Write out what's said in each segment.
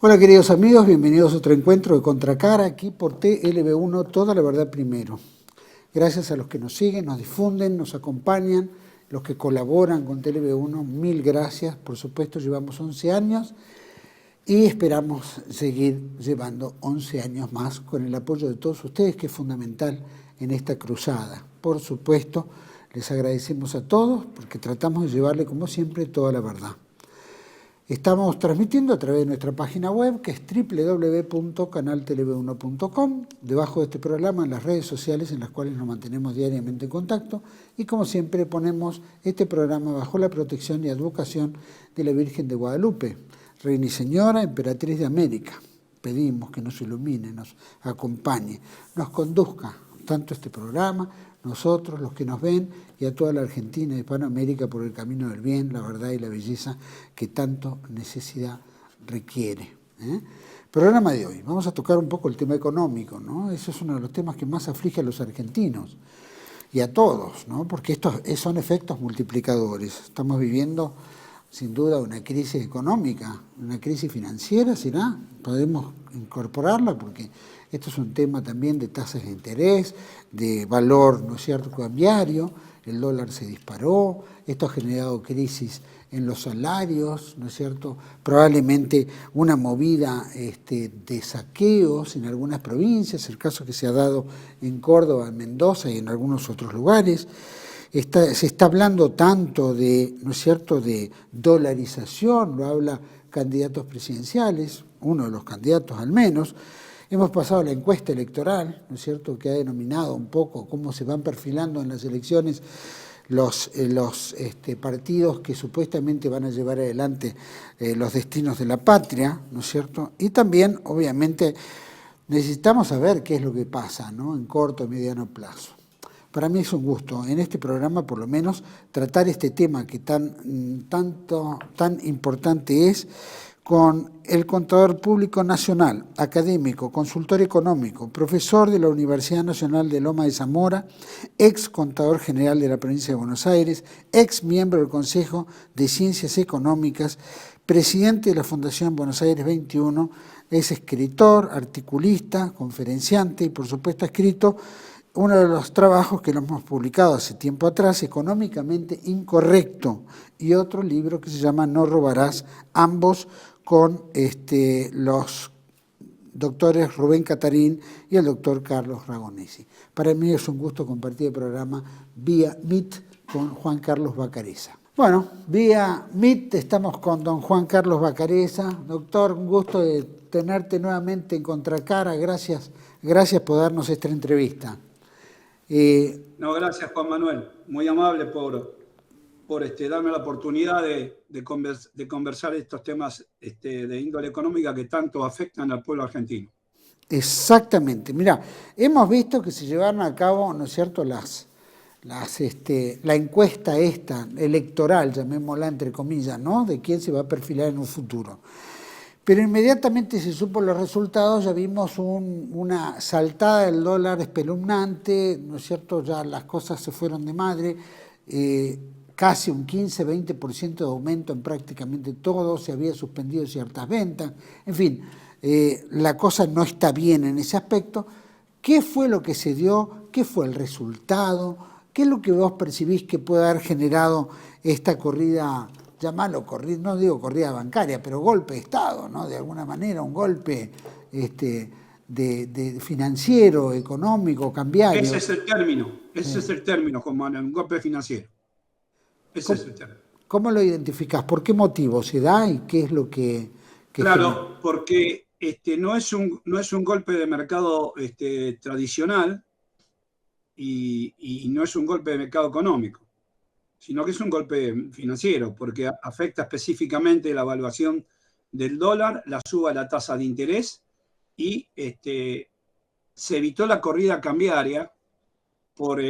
Hola queridos amigos, bienvenidos a otro encuentro de Contracara aquí por TLB1, Toda la Verdad Primero. Gracias a los que nos siguen, nos difunden, nos acompañan, los que colaboran con TLB1, mil gracias. Por supuesto, llevamos 11 años y esperamos seguir llevando 11 años más con el apoyo de todos ustedes, que es fundamental en esta cruzada. Por supuesto, les agradecemos a todos porque tratamos de llevarle, como siempre, toda la verdad. Estamos transmitiendo a través de nuestra página web, que es www.canaltelev1.com, debajo de este programa en las redes sociales en las cuales nos mantenemos diariamente en contacto, y como siempre ponemos este programa bajo la protección y advocación de la Virgen de Guadalupe, Reina y Señora, Emperatriz de América. Pedimos que nos ilumine, nos acompañe, nos conduzca tanto este programa, nosotros, los que nos ven, y a toda la Argentina y Hispanoamérica por el camino del bien, la verdad y la belleza que tanto necesidad requiere. Programa de hoy, vamos a tocar un poco el tema económico, ¿no? Eso es uno de los temas que más aflige a los argentinos y a todos, ¿no? Porque estos son efectos multiplicadores. Estamos viviendo sin duda una crisis económica, una crisis financiera, ¿será? Podemos incorporarla porque esto es un tema también de tasas de interés, de valor, ¿no es cierto?, cambiario. El dólar se disparó, esto ha generado crisis en los salarios, ¿no es cierto?, probablemente una movida de saqueos en algunas provincias, el caso que se ha dado en Córdoba, en Mendoza y en algunos otros lugares. Se está hablando tanto de, ¿no es cierto?, de dolarización, lo habla candidatos presidenciales, uno de los candidatos al menos. Hemos pasado la encuesta electoral, ¿no es cierto?, que ha denominado un poco cómo se van perfilando en las elecciones los partidos que supuestamente van a llevar adelante los destinos de la patria, ¿no es cierto? Y también, obviamente, necesitamos saber qué es lo que pasa, ¿no?, en corto y mediano plazo. Para mí es un gusto, en este programa por lo menos, tratar este tema que tan importante es, con el Contador Público Nacional, académico, consultor económico, profesor de la Universidad Nacional de Loma de Zamora, ex contador general de la provincia de Buenos Aires, ex miembro del Consejo de Ciencias Económicas, presidente de la Fundación Buenos Aires 21, es escritor, articulista, conferenciante y por supuesto ha escrito uno de los trabajos que lo hemos publicado hace tiempo atrás, Económicamente Incorrecto, y otro libro que se llama No robarás, ambos con los doctores Rubén Catarín y el doctor Carlos Ragonesi. Para mí es un gusto compartir el programa vía Meet con Juan Carlos Bacareza. Bueno, vía Meet estamos con don Juan Carlos Bacareza. Doctor, un gusto de tenerte nuevamente en Contracara. Gracias por darnos esta entrevista. No, gracias Juan Manuel, muy amable por darme la oportunidad de conversar estos temas de índole económica que tanto afectan al pueblo argentino. Exactamente, mira, hemos visto que se llevaron a cabo, ¿no es cierto?, la encuesta esta electoral, llamémosla entre comillas, ¿no?, de quién se va a perfilar en un futuro. Pero inmediatamente se supo los resultados, ya vimos una saltada del dólar espeluznante, ¿no es cierto?, ya las cosas se fueron de madre, casi un 15-20% de aumento en prácticamente todo, se había suspendido ciertas ventas, en fin, la cosa no está bien en ese aspecto. ¿Qué fue lo que se dio? ¿Qué fue el resultado? ¿Qué es lo que vos percibís que puede haber generado esta corrida? Llamarlo corrida, no digo corrida bancaria, pero golpe de Estado, ¿no?, de alguna manera, un golpe de financiero, económico, cambiario. Ese es el término, Juan Manuel, un golpe financiero. Ese es el término. ¿Cómo lo identificás? ¿Por qué motivo se da y qué es lo que claro, genera? Porque no es un golpe de mercado tradicional y no es un golpe de mercado económico, sino que es un golpe financiero, porque afecta específicamente la evaluación del dólar, la suba de la tasa de interés y se evitó la corrida cambiaria por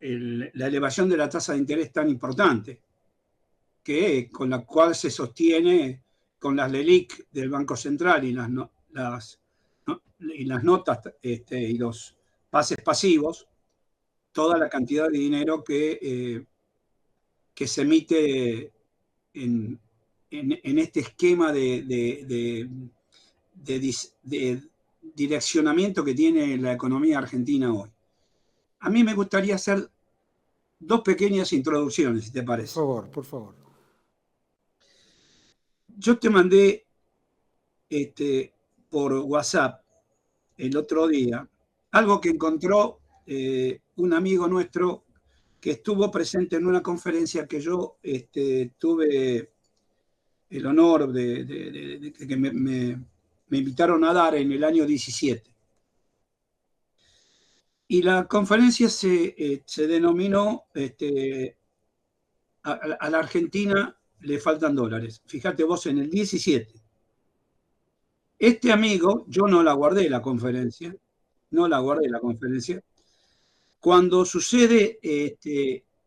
la elevación de la tasa de interés tan importante, con la cual se sostiene con las LELIQ del Banco Central y las notas y los pases pasivos, toda la cantidad de dinero que se emite en en este esquema de direccionamiento que tiene la economía argentina hoy. A mí me gustaría hacer dos pequeñas introducciones, si te parece. Por favor, por favor. Yo te mandé por WhatsApp el otro día algo que encontró un amigo nuestro que estuvo presente en una conferencia que yo tuve el honor de que me invitaron a dar en el año 17. Y la conferencia se denominó a la Argentina le faltan dólares. Fíjate vos, en el 17. Este amigo, yo no la guardé la conferencia, Cuando sucede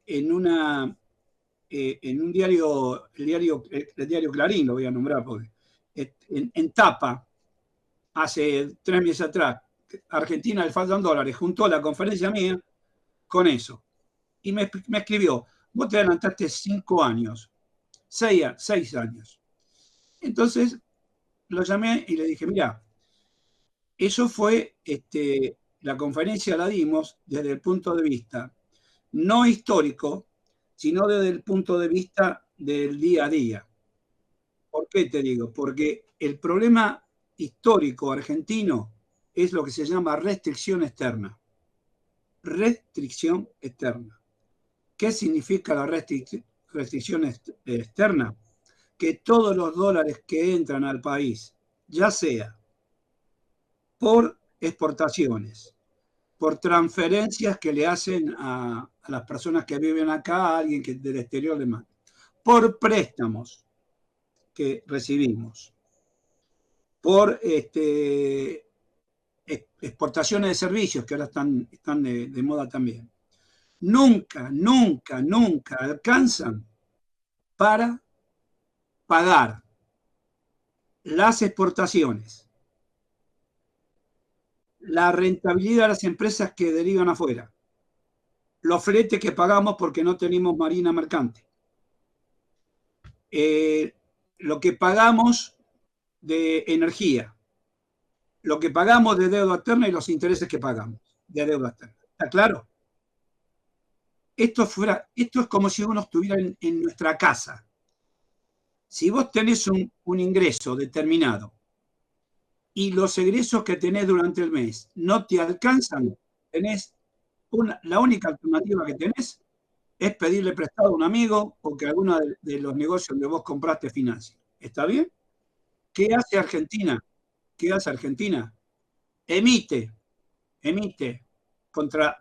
en un diario, el diario Clarín, lo voy a nombrar, porque en tapa, hace 3 meses atrás, Argentina le faltan dólares, juntó la conferencia mía con eso. Y me escribió, vos te adelantaste 5 años, 6 años. Entonces lo llamé y le dije, mira, eso fue, la conferencia la dimos desde el punto de vista no histórico, sino desde el punto de vista del día a día. ¿Por qué te digo? Porque el problema histórico argentino es lo que se llama restricción externa. Restricción externa. ¿Qué significa la restricción externa? Que todos los dólares que entran al país, ya sea por exportaciones, por transferencias que le hacen a las personas que viven acá, a alguien que del exterior le manda, por préstamos que recibimos, por exportaciones de servicios que ahora están de moda también. Nunca alcanzan para pagar las exportaciones, la rentabilidad de las empresas que derivan afuera, los fletes que pagamos porque no tenemos marina mercante, lo que pagamos de energía, lo que pagamos de deuda externa y los intereses que pagamos de deuda externa. ¿Está claro? Esto es como si uno estuviera en nuestra casa. Si vos tenés un ingreso determinado y los egresos que tenés durante el mes no te alcanzan, la única alternativa que tenés es pedirle prestado a un amigo o que alguno de los negocios donde vos compraste financie. ¿Está bien? ¿Qué hace Argentina? Emite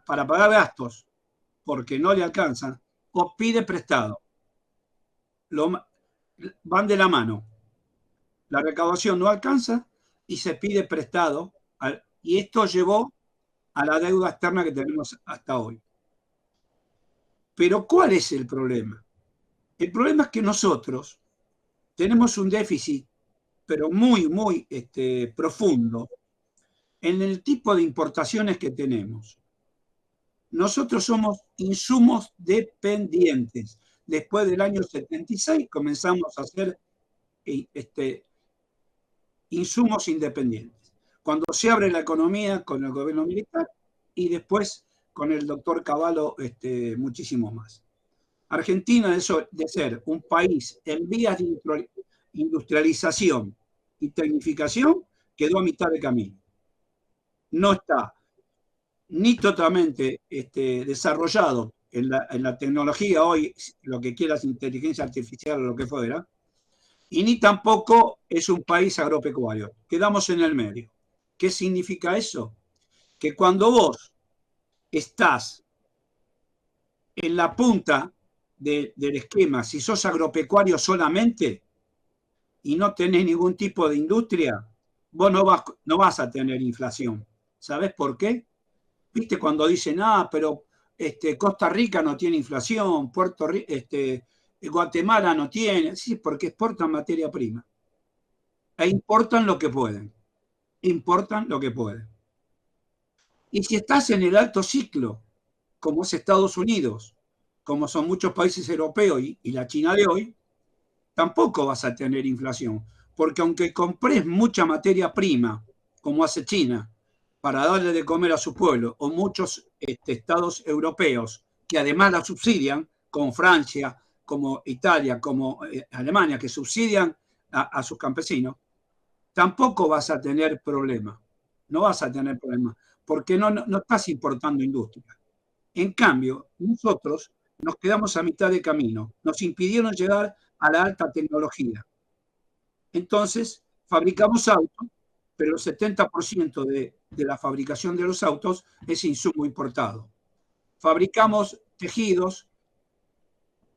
para pagar gastos porque no le alcanzan o pide prestado. Van de la mano. La recaudación no alcanza y se pide prestado, y esto llevó a la deuda externa que tenemos hasta hoy. Pero ¿cuál es el problema? El problema es que nosotros tenemos un déficit, pero muy profundo, en el tipo de importaciones que tenemos. Nosotros somos insumos dependientes. Después del año 76 comenzamos a hacer insumos independientes. Cuando se abre la economía con el gobierno militar y después con el doctor Cavallo muchísimo más. Argentina, de ser un país en vías de industrialización y tecnificación, quedó a mitad de camino. No está ni totalmente desarrollado en la tecnología hoy, lo que quieras, inteligencia artificial o lo que fuera, y ni tampoco es un país agropecuario. Quedamos en el medio. ¿Qué significa eso? Que cuando vos estás en la punta del esquema, si sos agropecuario solamente y no tenés ningún tipo de industria, vos no vas a tener inflación. ¿Sabés por qué? ¿Viste cuando dicen, pero Costa Rica no tiene inflación, Guatemala no tiene? Sí, porque exportan materia prima. E importan lo que pueden. Y si estás en el alto ciclo, como es Estados Unidos, como son muchos países europeos y la China de hoy, tampoco vas a tener inflación, porque aunque compres mucha materia prima, como hace China, para darle de comer a su pueblo, o muchos estados europeos que además la subsidian, como Francia, como Italia, como Alemania, que subsidian a sus campesinos, tampoco vas a tener problema. No vas a tener problema, porque no estás importando industria. En cambio, nosotros nos quedamos a mitad de camino. Nos impidieron llegar a la alta tecnología. Entonces, fabricamos autos, pero el 70% de la fabricación de los autos es insumo importado. Fabricamos tejidos,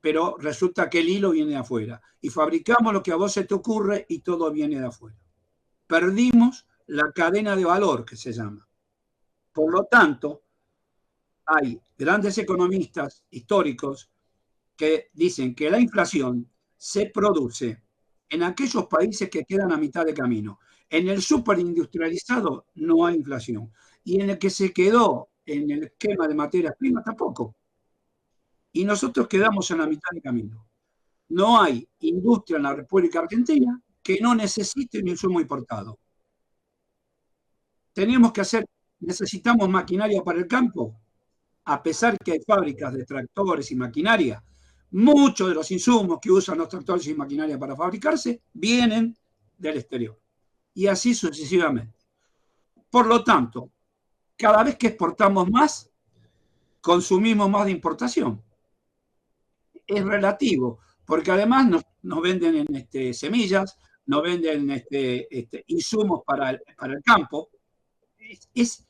pero resulta que el hilo viene de afuera. Y fabricamos lo que a vos se te ocurre y todo viene de afuera. Perdimos la cadena de valor, que se llama. Por lo tanto, hay grandes economistas históricos que dicen que la inflación se produce en aquellos países que quedan a mitad de camino. En el superindustrializado no hay inflación. Y en el que se quedó en el esquema de materias primas tampoco. Y nosotros quedamos en la mitad de camino. No hay industria en la República Argentina que no necesite un insumo importado. Necesitamos maquinaria para el campo, a pesar que hay fábricas de tractores y maquinaria. Muchos de los insumos que usan los tractores y maquinaria para fabricarse vienen del exterior. Y así sucesivamente. Por lo tanto, cada vez que exportamos más, consumimos más de importación. Es relativo, porque además nos venden en semillas, nos venden insumos para el campo. Es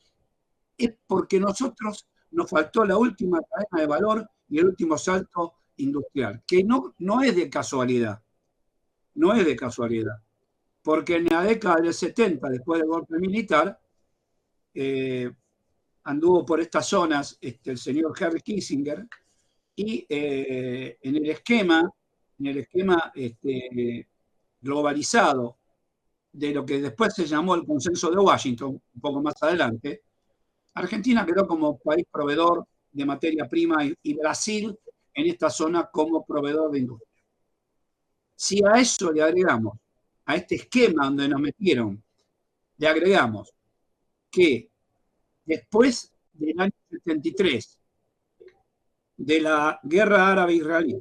porque nosotros nos faltó la última cadena de valor y el último salto industrial, que no es de casualidad. No es de casualidad. Porque en la década del 70, después del golpe militar, anduvo por estas zonas el señor Henry Kissinger y en el esquema globalizado de lo que después se llamó el Consenso de Washington, un poco más adelante, Argentina quedó como país proveedor de materia prima y Brasil en esta zona como proveedor de industria. Si a eso le agregamos, a este esquema donde nos metieron, le agregamos que después del año 73, de la guerra árabe-israelí,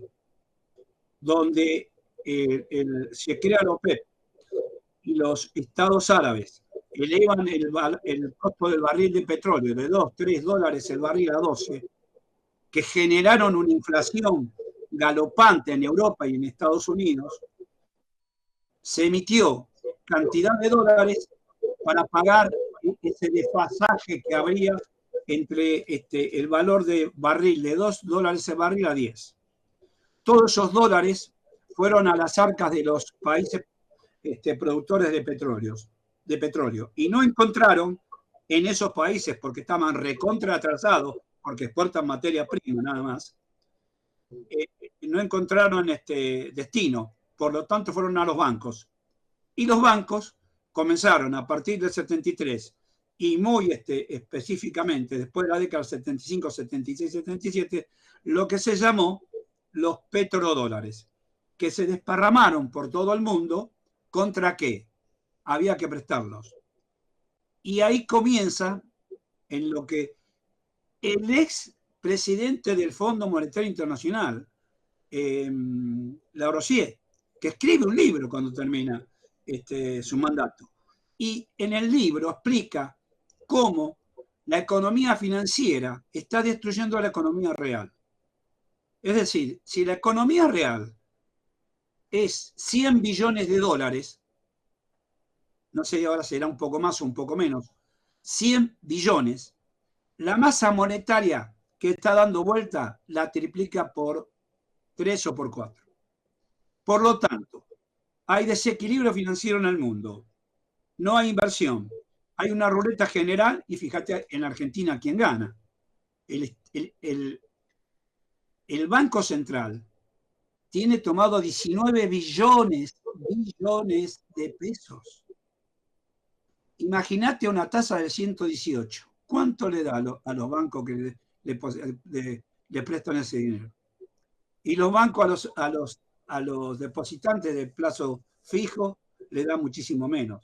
donde se crea la OPEP y los estados árabes elevan el costo del barril de petróleo de 2, 3 dólares el barril a 12, que generaron una inflación galopante en Europa y en Estados Unidos, se emitió cantidad de dólares para pagar ese desfasaje que habría entre el valor de barril de 2 dólares el barril a 10. Todos esos dólares fueron a las arcas de los países productores de petróleo y no encontraron en esos países, porque estaban recontra atrasados, porque exportan materia prima nada más, no encontraron destino, por lo tanto fueron a los bancos. Y los bancos comenzaron a partir del 73 y muy específicamente después de la década del 75, 76, 77, lo que se llamó los petrodólares, que se desparramaron por todo el mundo. ¿Contra qué? Había que prestarlos. Y ahí comienza en lo que el ex presidente del Fondo Monetario Internacional, Larosière, que escribe un libro cuando termina su mandato. Y en el libro explica cómo la economía financiera está destruyendo a la economía real. Es decir, si la economía real es 100 billones de dólares, no sé, ahora será un poco más o un poco menos, 100 billones, la masa monetaria que está dando vuelta la triplica por 3 o por 4. Por lo tanto, hay desequilibrio financiero en el mundo, no hay inversión, hay una ruleta general y fíjate en Argentina quién gana. El Banco Central tiene tomado 19 billones de pesos. Imagínate una tasa del 118. ¿Cuánto le da a los bancos que le prestan ese dinero? Y los bancos a los a los depositantes de plazo fijo le da muchísimo menos.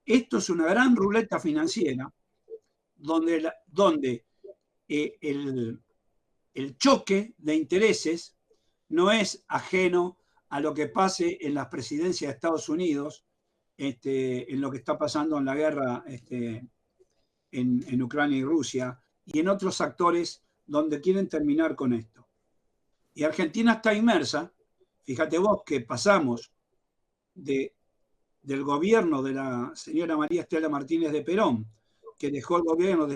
Esto es una gran ruleta financiera donde el choque de intereses no es ajeno a lo que pase en las presidencias de Estados Unidos, en lo que está pasando en la guerra en Ucrania y Rusia, y en otros actores donde quieren terminar con esto. Y Argentina está inmersa, fíjate vos que pasamos del gobierno de la señora María Estela Martínez de Perón, que dejó el gobierno,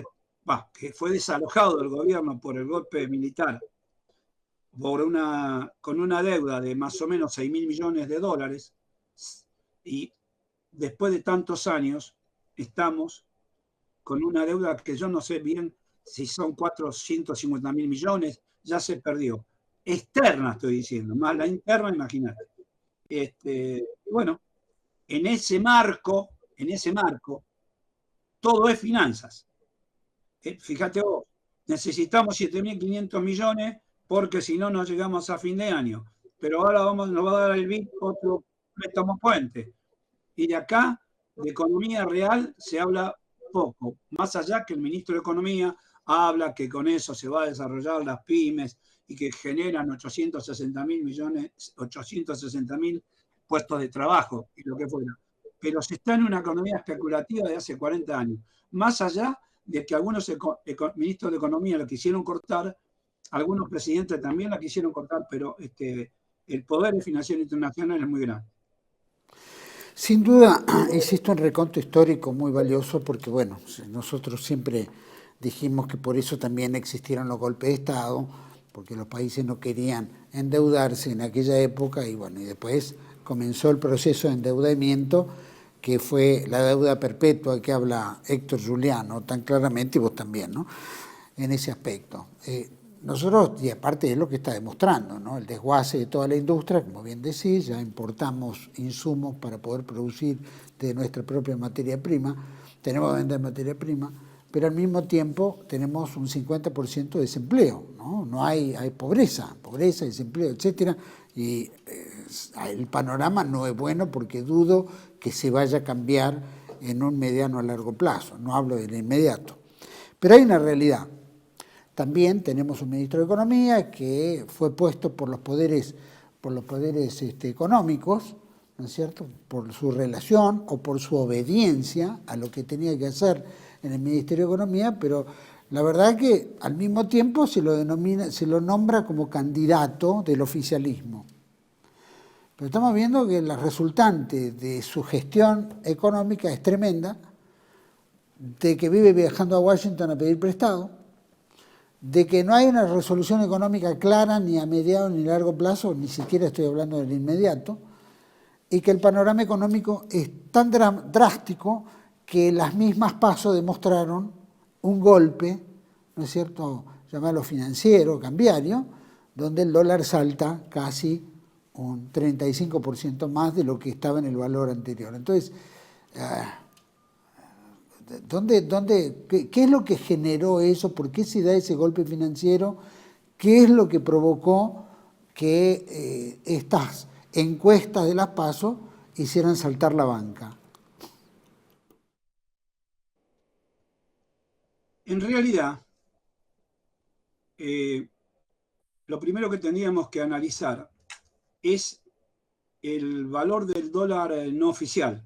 que fue desalojado del gobierno por el golpe militar, con una deuda de más o menos 6.000 millones de dólares, y después de tantos años estamos con una deuda que yo no sé bien si son 450.000 millones, ya se perdió. Externa estoy diciendo, más la interna, imagínate. Bueno, en ese marco, todo es finanzas. Fíjate vos, necesitamos 7.500 millones porque si no, no llegamos a fin de año. Pero ahora nos va a dar el BID otro préstamo puente. Y de acá, de economía real, se habla poco. Más allá que el ministro de Economía habla que con eso se va a desarrollar las pymes y que generan 860.000 puestos de trabajo y lo que fuera. Pero se está en una economía especulativa de hace 40 años. Más allá de que algunos ministros de Economía la quisieron cortar, algunos presidentes también la quisieron cortar, pero el poder financiero internacional es muy grande. Sin duda, existe un reconto histórico muy valioso porque, bueno, nosotros siempre dijimos que por eso también existieron los golpes de Estado, porque los países no querían endeudarse en aquella época y, bueno, y después comenzó el proceso de endeudamiento, que fue la deuda perpetua que habla Héctor Juliano tan claramente, y vos también, ¿no?, en ese aspecto. Nosotros, y aparte es lo que está demostrando, ¿no?, el desguace de toda la industria, como bien decís, ya importamos insumos para poder producir de nuestra propia materia prima, tenemos que vender materia prima, pero al mismo tiempo tenemos un 50% de desempleo, ¿no? No hay pobreza, desempleo, etcétera, y el panorama no es bueno porque dudo que se vaya a cambiar en un mediano a largo plazo, no hablo del inmediato. Pero hay una realidad. También tenemos un ministro de Economía que fue puesto por los poderes económicos, ¿no es cierto?, por su relación o por su obediencia a lo que tenía que hacer en el Ministerio de Economía, pero la verdad es que al mismo tiempo se lo nombra como candidato del oficialismo. Pero estamos viendo que la resultante de su gestión económica es tremenda, de que vive viajando a Washington a pedir prestado, de que no hay una resolución económica clara ni a mediano ni a largo plazo, ni siquiera estoy hablando del inmediato, y que el panorama económico es tan drástico que las mismas PASO demostraron un golpe, ¿no es cierto?, llamarlo financiero, cambiario, donde el dólar salta casi un 35% más de lo que estaba en el valor anterior. Entonces, ¿qué es lo que generó eso? ¿Por qué se da ese golpe financiero? ¿Qué es lo que provocó que estas encuestas de las PASO hicieran saltar la banca? En realidad, lo primero que tendríamos que analizar es el valor del dólar no oficial,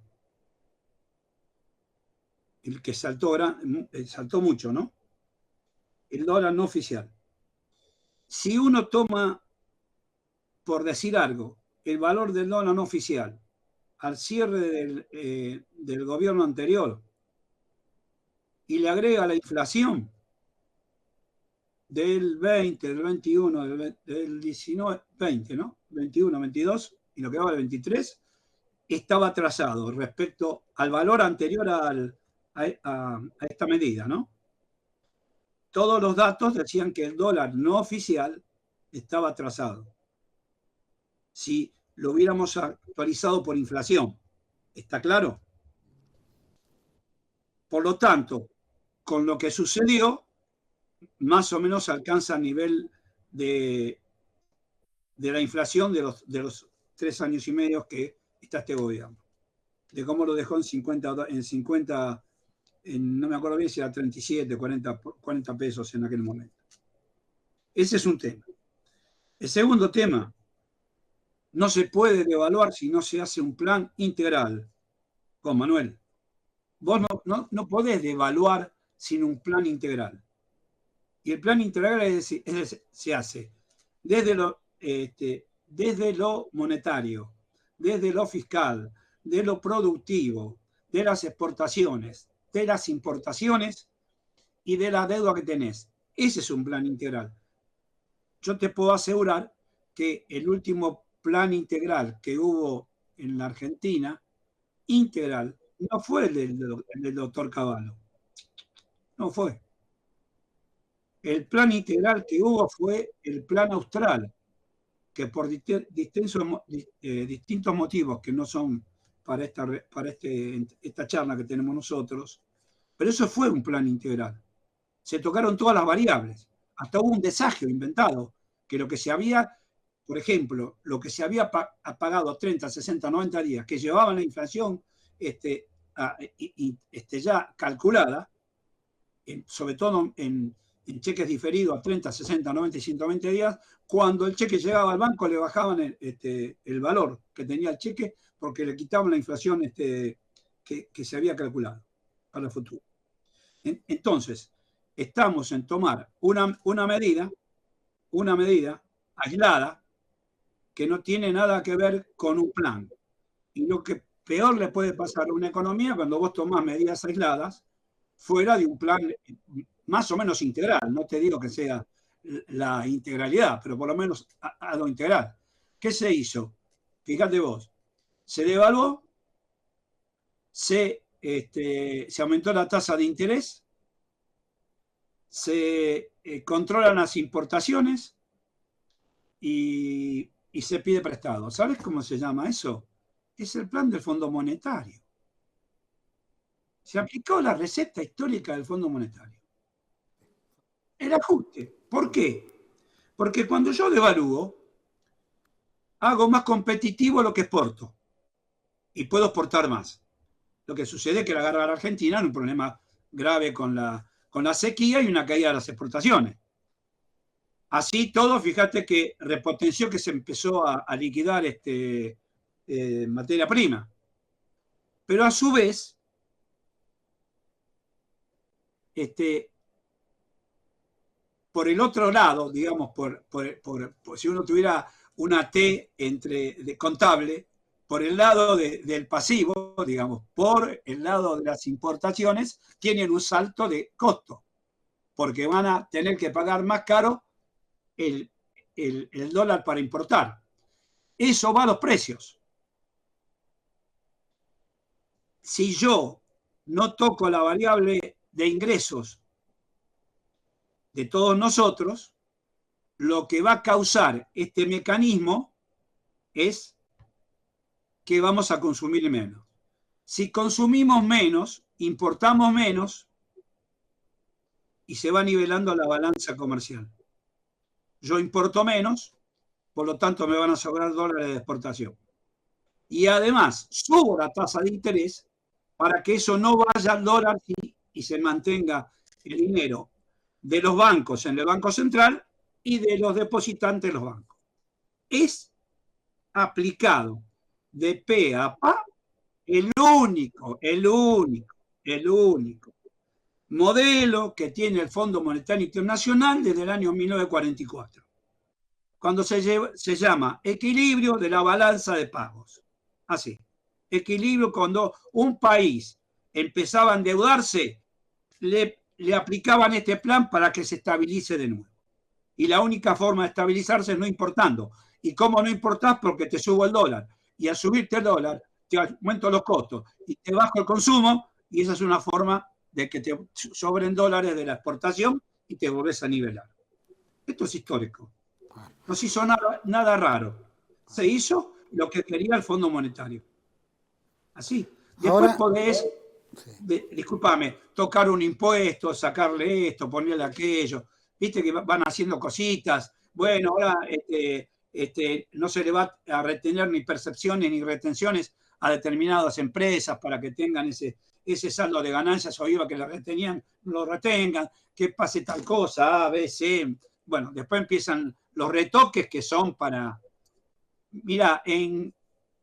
el que saltó mucho, ¿no? El dólar no oficial. Si uno toma, por decir algo, el valor del dólar no oficial al cierre del gobierno anterior y le agrega la inflación del 20, del 21, del 19, 20, ¿no? 21, 22 y lo que va del 23, estaba atrasado respecto al valor anterior a esta medida, ¿no? Todos los datos decían que el dólar no oficial estaba atrasado. Si lo hubiéramos actualizado por inflación, ¿está claro? Por lo tanto, con lo que sucedió, más o menos alcanza el nivel de la inflación de los 3 años y medio que está este gobierno. De cómo lo dejó en 50, no me acuerdo bien si era 37, 40 pesos en aquel momento. Ese es un tema. El segundo tema, no se puede devaluar si no se hace un plan integral. Con Manuel, vos no podés devaluar sin un plan integral. Y el plan integral se hace desde lo monetario, desde lo fiscal, de lo productivo, de las exportaciones, de las importaciones y de la deuda que tenés. Ese es un plan integral. Yo te puedo asegurar que el último plan integral que hubo en la Argentina, integral, no fue el del doctor Cavallo. No fue. El plan integral que hubo fue el plan austral, que por distintos motivos que no son para esta charla que tenemos nosotros, pero eso fue un plan integral. Se tocaron todas las variables. Hasta hubo un desagio inventado, que lo que se había, por ejemplo, lo que se había pagado 30, 60, 90 días, que llevaban la inflación ya calculada, sobre todo en cheques diferidos a 30, 60, 90 y 120 días, cuando el cheque llegaba al banco le bajaban el valor que tenía el cheque porque le quitaban la inflación que se había calculado para el futuro. Entonces, estamos en tomar una medida aislada que no tiene nada que ver con un plan. Y lo que peor le puede pasar a una economía cuando vos tomás medidas aisladas fuera de un plan más o menos integral. No te digo que sea la integralidad, pero por lo menos a lo integral. ¿Qué se hizo? Fíjate vos, se devaluó, se aumentó la tasa de interés, se controlan las importaciones y se pide prestado. ¿Sabes cómo se llama eso? Es el plan del Fondo Monetario. Se aplicó la receta histórica del Fondo Monetario. El ajuste. ¿Por qué? Porque cuando yo devalúo, hago más competitivo lo que exporto y puedo exportar más. Lo que sucede es que la agarra a la Argentina en un problema grave con la sequía y una caída de las exportaciones. Así todo, fíjate que repotenció que se empezó a liquidar materia prima. Pero a su vez, por el otro lado, digamos, si uno tuviera una T contable, por el lado del pasivo, digamos, por el lado de las importaciones, tienen un salto de costo, porque van a tener que pagar más caro el dólar para importar. Eso va a los precios. Si yo no toco la variable de ingresos de todos nosotros, lo que va a causar este mecanismo es que vamos a consumir menos. Si consumimos menos, importamos menos y se va nivelando la balanza comercial. Yo importo menos, por lo tanto me van a sobrar dólares de exportación. Y además subo la tasa de interés para que eso no vaya al dólar y se mantenga el dinero de los bancos en el Banco Central y de los depositantes en los bancos. Es aplicado de pe a pa el único modelo que tiene el Fondo Monetario Internacional desde el año 1944, cuando se llama equilibrio de la balanza de pagos. Así, equilibrio cuando un país empezaba a endeudarse, le aplicaban este plan para que se estabilice de nuevo. Y la única forma de estabilizarse es no importando. ¿Y cómo no importás? Porque te subo el dólar. Y al subirte el dólar, te aumento los costos y te bajo el consumo, y esa es una forma de que te sobren dólares de la exportación y te volvés a nivelar. Esto es histórico. No se hizo nada raro. Se hizo lo que quería el Fondo Monetario. Así. Después ahora podés, discúlpame, tocar un impuesto, sacarle esto, ponerle aquello. Viste que van haciendo cositas. Bueno, ahora no se le va a retener ni percepciones ni retenciones a determinadas empresas para que tengan ese saldo de ganancias o IVA que la retenían, lo retengan, que pase tal cosa, A, B, C. Bueno, después empiezan los retoques que son para... Mira,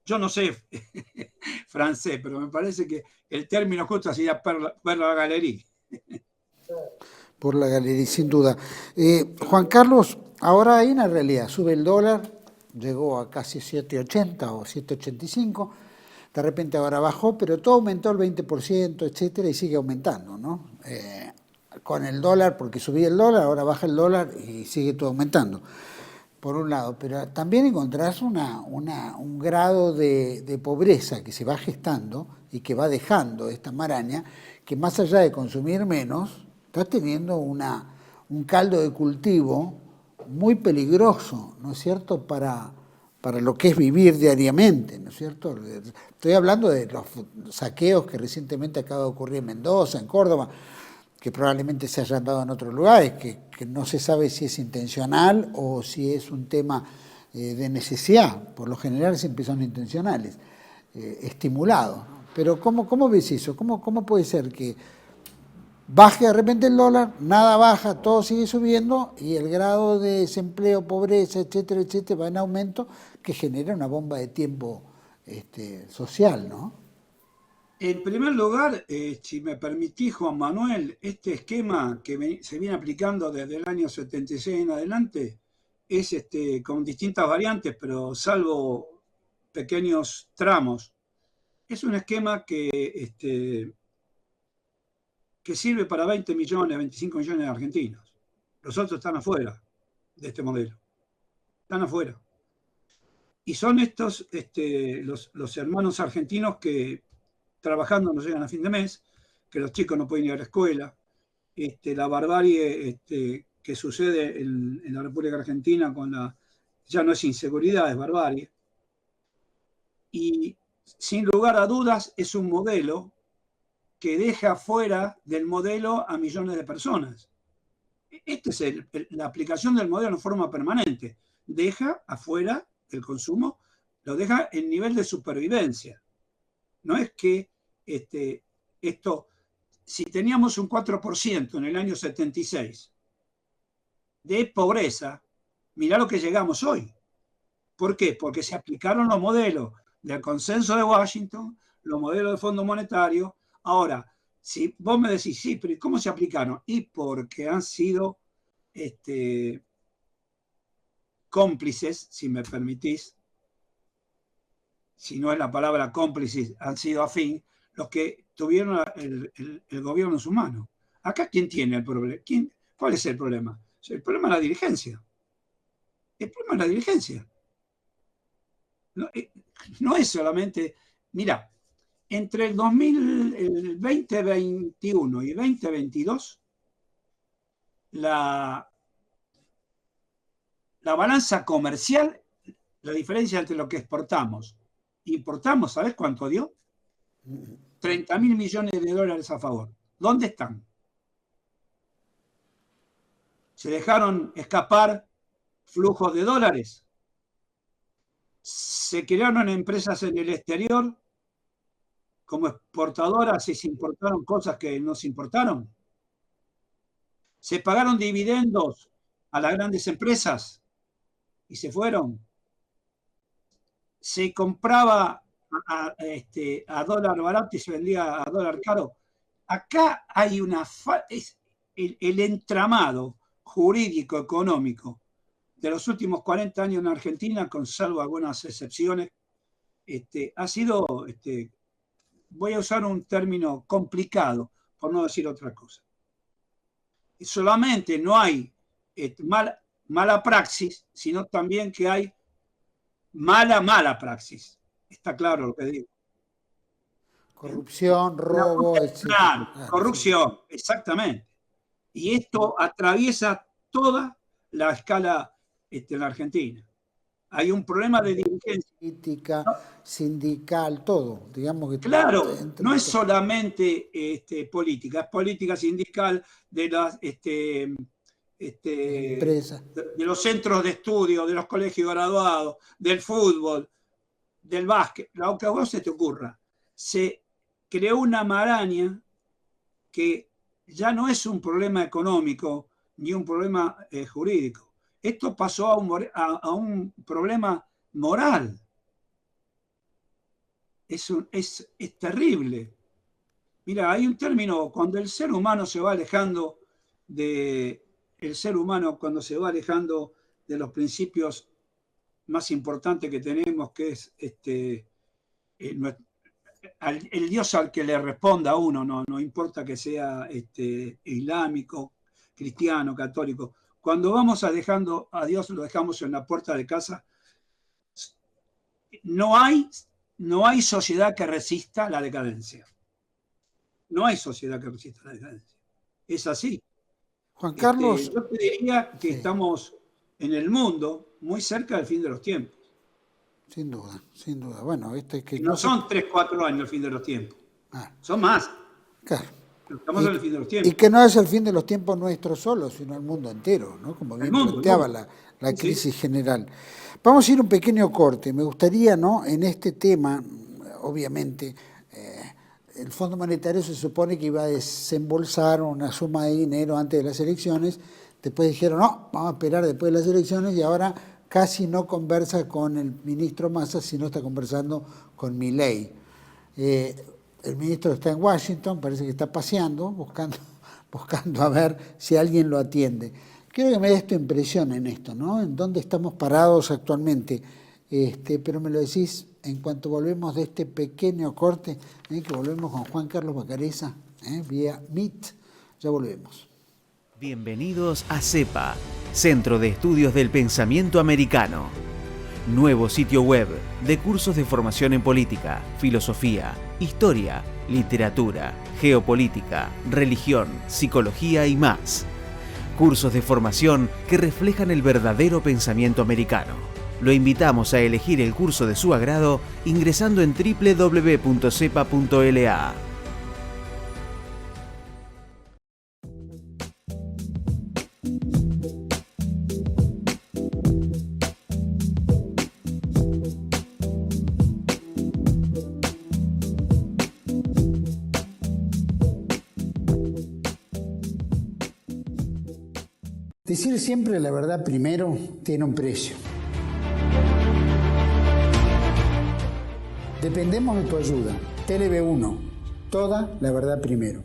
yo no sé francés, pero me parece que el término justo sería per la galería. Por la galería, sin duda. Juan Carlos, ahora hay una realidad, sube el dólar, llegó a casi 7,80 o 7,85, de repente ahora bajó, pero todo aumentó el 20%, etcétera, y sigue aumentando, ¿no? Con el dólar, porque subía el dólar, ahora baja el dólar y sigue todo aumentando, por un lado. Pero también encontrás un grado de pobreza que se va gestando y que va dejando esta maraña, que más allá de consumir menos, está teniendo un caldo de cultivo muy peligroso, ¿no es cierto?, para lo que es vivir diariamente, ¿no es cierto? Estoy hablando de los saqueos que recientemente acaba de ocurrir en Mendoza, en Córdoba, que probablemente se hayan dado en otros lugares, que no se sabe si es intencional o si es un tema de necesidad. Por lo general siempre son intencionales, estimulados. Pero ¿cómo ves eso? ¿Cómo puede ser que baje de repente el dólar, nada baja, todo sigue subiendo y el grado de desempleo, pobreza, etcétera, etcétera, va en aumento, que genera una bomba de tiempo social, ¿no? En primer lugar, si me permitís, Juan Manuel, este esquema que se viene aplicando desde el año 76 en adelante es con distintas variantes, pero salvo pequeños tramos. Es un esquema que sirve para 20 millones, 25 millones de argentinos. Los otros están afuera de este modelo. Están afuera. Y son estos los hermanos argentinos que trabajando no llegan a fin de mes, que los chicos no pueden ir a la escuela, la barbarie que sucede en la República Argentina ya no es inseguridad, es barbarie. Y sin lugar a dudas es un modelo que deja fuera del modelo a millones de personas. Esta es la aplicación del modelo en forma permanente. Deja afuera el consumo, lo deja en nivel de supervivencia. No es que si teníamos un 4% en el año 76 de pobreza, mirá lo que llegamos hoy. ¿Por qué? Porque se aplicaron los modelos del consenso de Washington, los modelos del Fondo Monetario. Ahora, si vos me decís, sí, pero ¿cómo se aplicaron? Y porque han sido cómplices, si me permitís, si no es la palabra cómplices, han sido afín, los que tuvieron el gobierno en sus manos. Acá, ¿quién tiene el problema? ¿Cuál es el problema? El problema es la dirigencia. El problema es la dirigencia. No es solamente... Mira, entre el 2021 y 2022, la balanza comercial, la diferencia entre lo que exportamos e importamos, ¿sabes cuánto dio? 30.000 millones de dólares a favor. ¿Dónde están? ¿Se dejaron escapar flujos de dólares? ¿Se crearon empresas en el exterior como exportadoras y se importaron cosas que no se importaron? ¿Se pagaron dividendos a las grandes empresas y se fueron? ¿Se compraba a dólar barato y se vendía a dólar caro? Acá hay el entramado jurídico económico de los últimos 40 años en Argentina, con salvo algunas excepciones, ha sido, voy a usar un término complicado, por no decir otra cosa. Solamente no hay mala praxis, sino también que hay mala praxis. Está claro lo que digo. Corrupción, robo, etc. Claro, corrupción, sí. Exactamente. Y esto atraviesa toda la escala en la Argentina. Hay un problema de dirigencia. Política, sindical, todo. Digamos que claro, no es solamente política, es política sindical de las empresa. de los centros de estudio, de los colegios graduados, del fútbol, del básquet, lo que a vos se te ocurra. Se creó una maraña que ya no es un problema económico ni un problema jurídico. Esto pasó a un problema moral. Es terrible. Mira, hay un término, cuando el ser humano se va alejando de los principios más importantes que tenemos, que es el Dios al que le responda a uno, no importa que sea islámico, cristiano, católico. Cuando vamos dejando a Dios, lo dejamos en la puerta de casa, no hay sociedad que resista la decadencia. No hay sociedad que resista la decadencia. Es así. Juan Carlos. Yo te diría que estamos en el mundo muy cerca del fin de los tiempos. Sin duda, sin duda. Bueno, no son 3, 4 años el fin de los tiempos. Son más. Claro. Estamos en el fin de los tiempos. Y que no es el fin de los tiempos nuestro solo, sino el mundo entero, ¿no? Como bien planteaba la crisis general. Vamos a ir un pequeño corte. Me gustaría, ¿no?, en este tema, obviamente, el Fondo Monetario se supone que iba a desembolsar una suma de dinero antes de las elecciones. Después dijeron, no, vamos a esperar después de las elecciones, y ahora casi no conversa con el ministro Massa, sino está conversando con Milei. El ministro está en Washington, parece que está paseando, buscando a ver si alguien lo atiende. Quiero que me des tu impresión en esto, ¿no? En dónde estamos parados actualmente. Pero me lo decís en cuanto volvemos de este pequeño corte, que volvemos con Juan Carlos Vacareza, vía Meet. Ya volvemos. Bienvenidos a CEPA, Centro de Estudios del Pensamiento Americano. Nuevo sitio web de cursos de formación en política, filosofía, historia, literatura, geopolítica, religión, psicología y más. Cursos de formación que reflejan el verdadero pensamiento americano. Lo invitamos a elegir el curso de su agrado ingresando en www.cepa.la. Decir siempre la verdad primero tiene un precio. Dependemos de tu ayuda. TLB1, toda la verdad primero.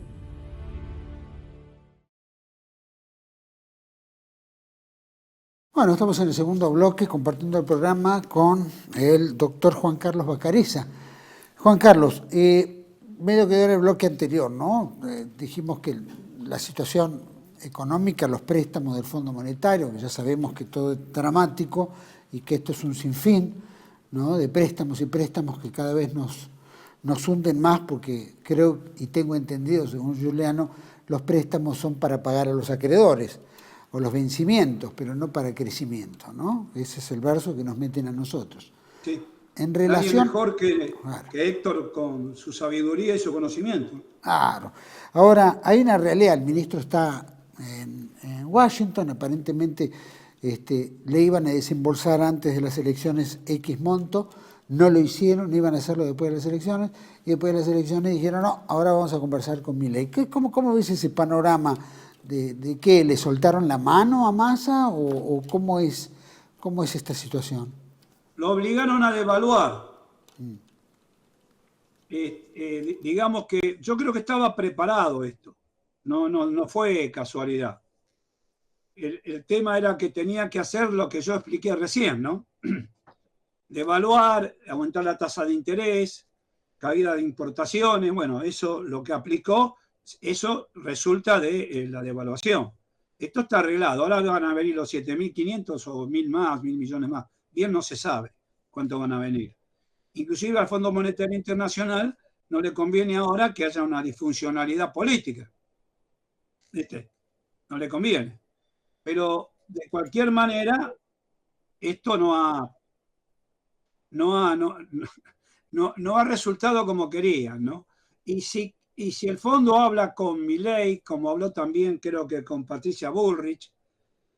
Bueno, estamos en el segundo bloque compartiendo el programa con el doctor Juan Carlos Vacareza. Juan Carlos, medio que era el bloque anterior, ¿no? Dijimos que la situación económica, los préstamos del Fondo Monetario, que ya sabemos que todo es dramático y que esto es un sinfín, ¿no?, de préstamos y préstamos que cada vez nos hunden más, porque creo y tengo entendido, según Juliano, los préstamos son para pagar a los acreedores o los vencimientos, pero no para crecimiento, ¿no? Ese es el verso que nos meten a nosotros. Sí. En relación, nadie mejor que Héctor con su sabiduría y su conocimiento. Claro. Ahora, hay una realidad, el ministro está en Washington, aparentemente le iban a desembolsar antes de las elecciones X monto, no lo hicieron, iban a hacerlo después de las elecciones, y después de las elecciones dijeron, no, ahora vamos a conversar con Milei. ¿Cómo ves ese panorama de qué? ¿Le soltaron la mano a Massa o cómo es esta situación? Lo obligaron a devaluar. Digamos que yo creo que estaba preparado esto. No fue casualidad. El tema era que tenía que hacer lo que yo expliqué recién, ¿no? Devaluar, aumentar la tasa de interés, caída de importaciones, bueno, eso lo que aplicó, eso resulta de la devaluación. Esto está arreglado, ahora van a venir los 7.500 o 1.000 más, 1.000 millones más. Bien no se sabe cuánto van a venir. Inclusive al Fondo Monetario Internacional no le conviene ahora que haya una disfuncionalidad política. ¿Viste? No le conviene. Pero de cualquier manera, esto no ha resultado como querían, ¿no? Y si el fondo habla con Milei, como habló también creo que con Patricia Bullrich,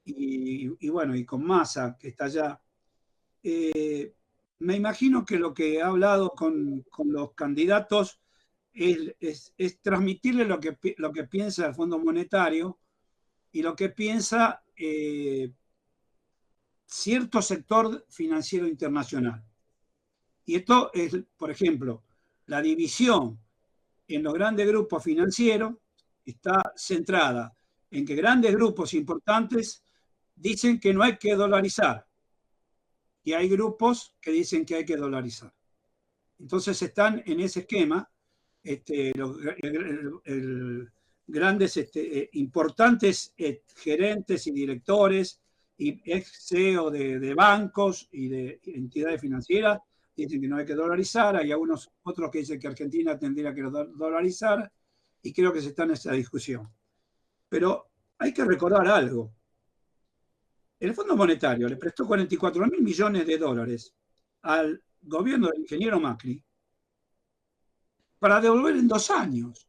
y bueno, y con Massa, que está allá. Me imagino que lo que ha hablado con los candidatos es transmitirle lo que piensa el Fondo Monetario y lo que piensa cierto sector financiero internacional. Y esto es, por ejemplo, la división en los grandes grupos financieros está centrada en que grandes grupos importantes dicen que no hay que dolarizar y hay grupos que dicen que hay que dolarizar. Entonces están en ese esquema grandes, importantes gerentes y directores y ex CEO de bancos y de entidades financieras dicen que no hay que dolarizar, hay algunos otros que dicen que Argentina tendría que dolarizar y creo que se está en esa discusión. Pero hay que recordar algo. El Fondo Monetario le prestó 44.000 millones de dólares al gobierno del ingeniero Macri para devolver en 2 años.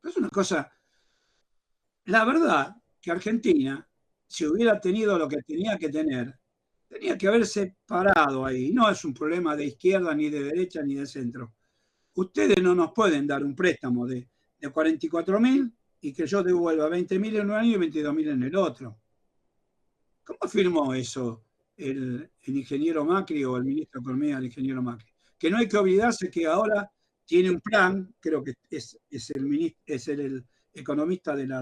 Es una cosa... La verdad que Argentina, si hubiera tenido lo que tenía que tener, tenía que haberse parado ahí. No es un problema de izquierda, ni de derecha, ni de centro. Ustedes no nos pueden dar un préstamo de 44.000 y que yo devuelva 20.000 en un año y 22.000 en el otro. ¿Cómo afirmó eso el ingeniero Macri o el ministro de Economía del ingeniero Macri? Que no hay que olvidarse que ahora tiene un plan, creo que es el economista de la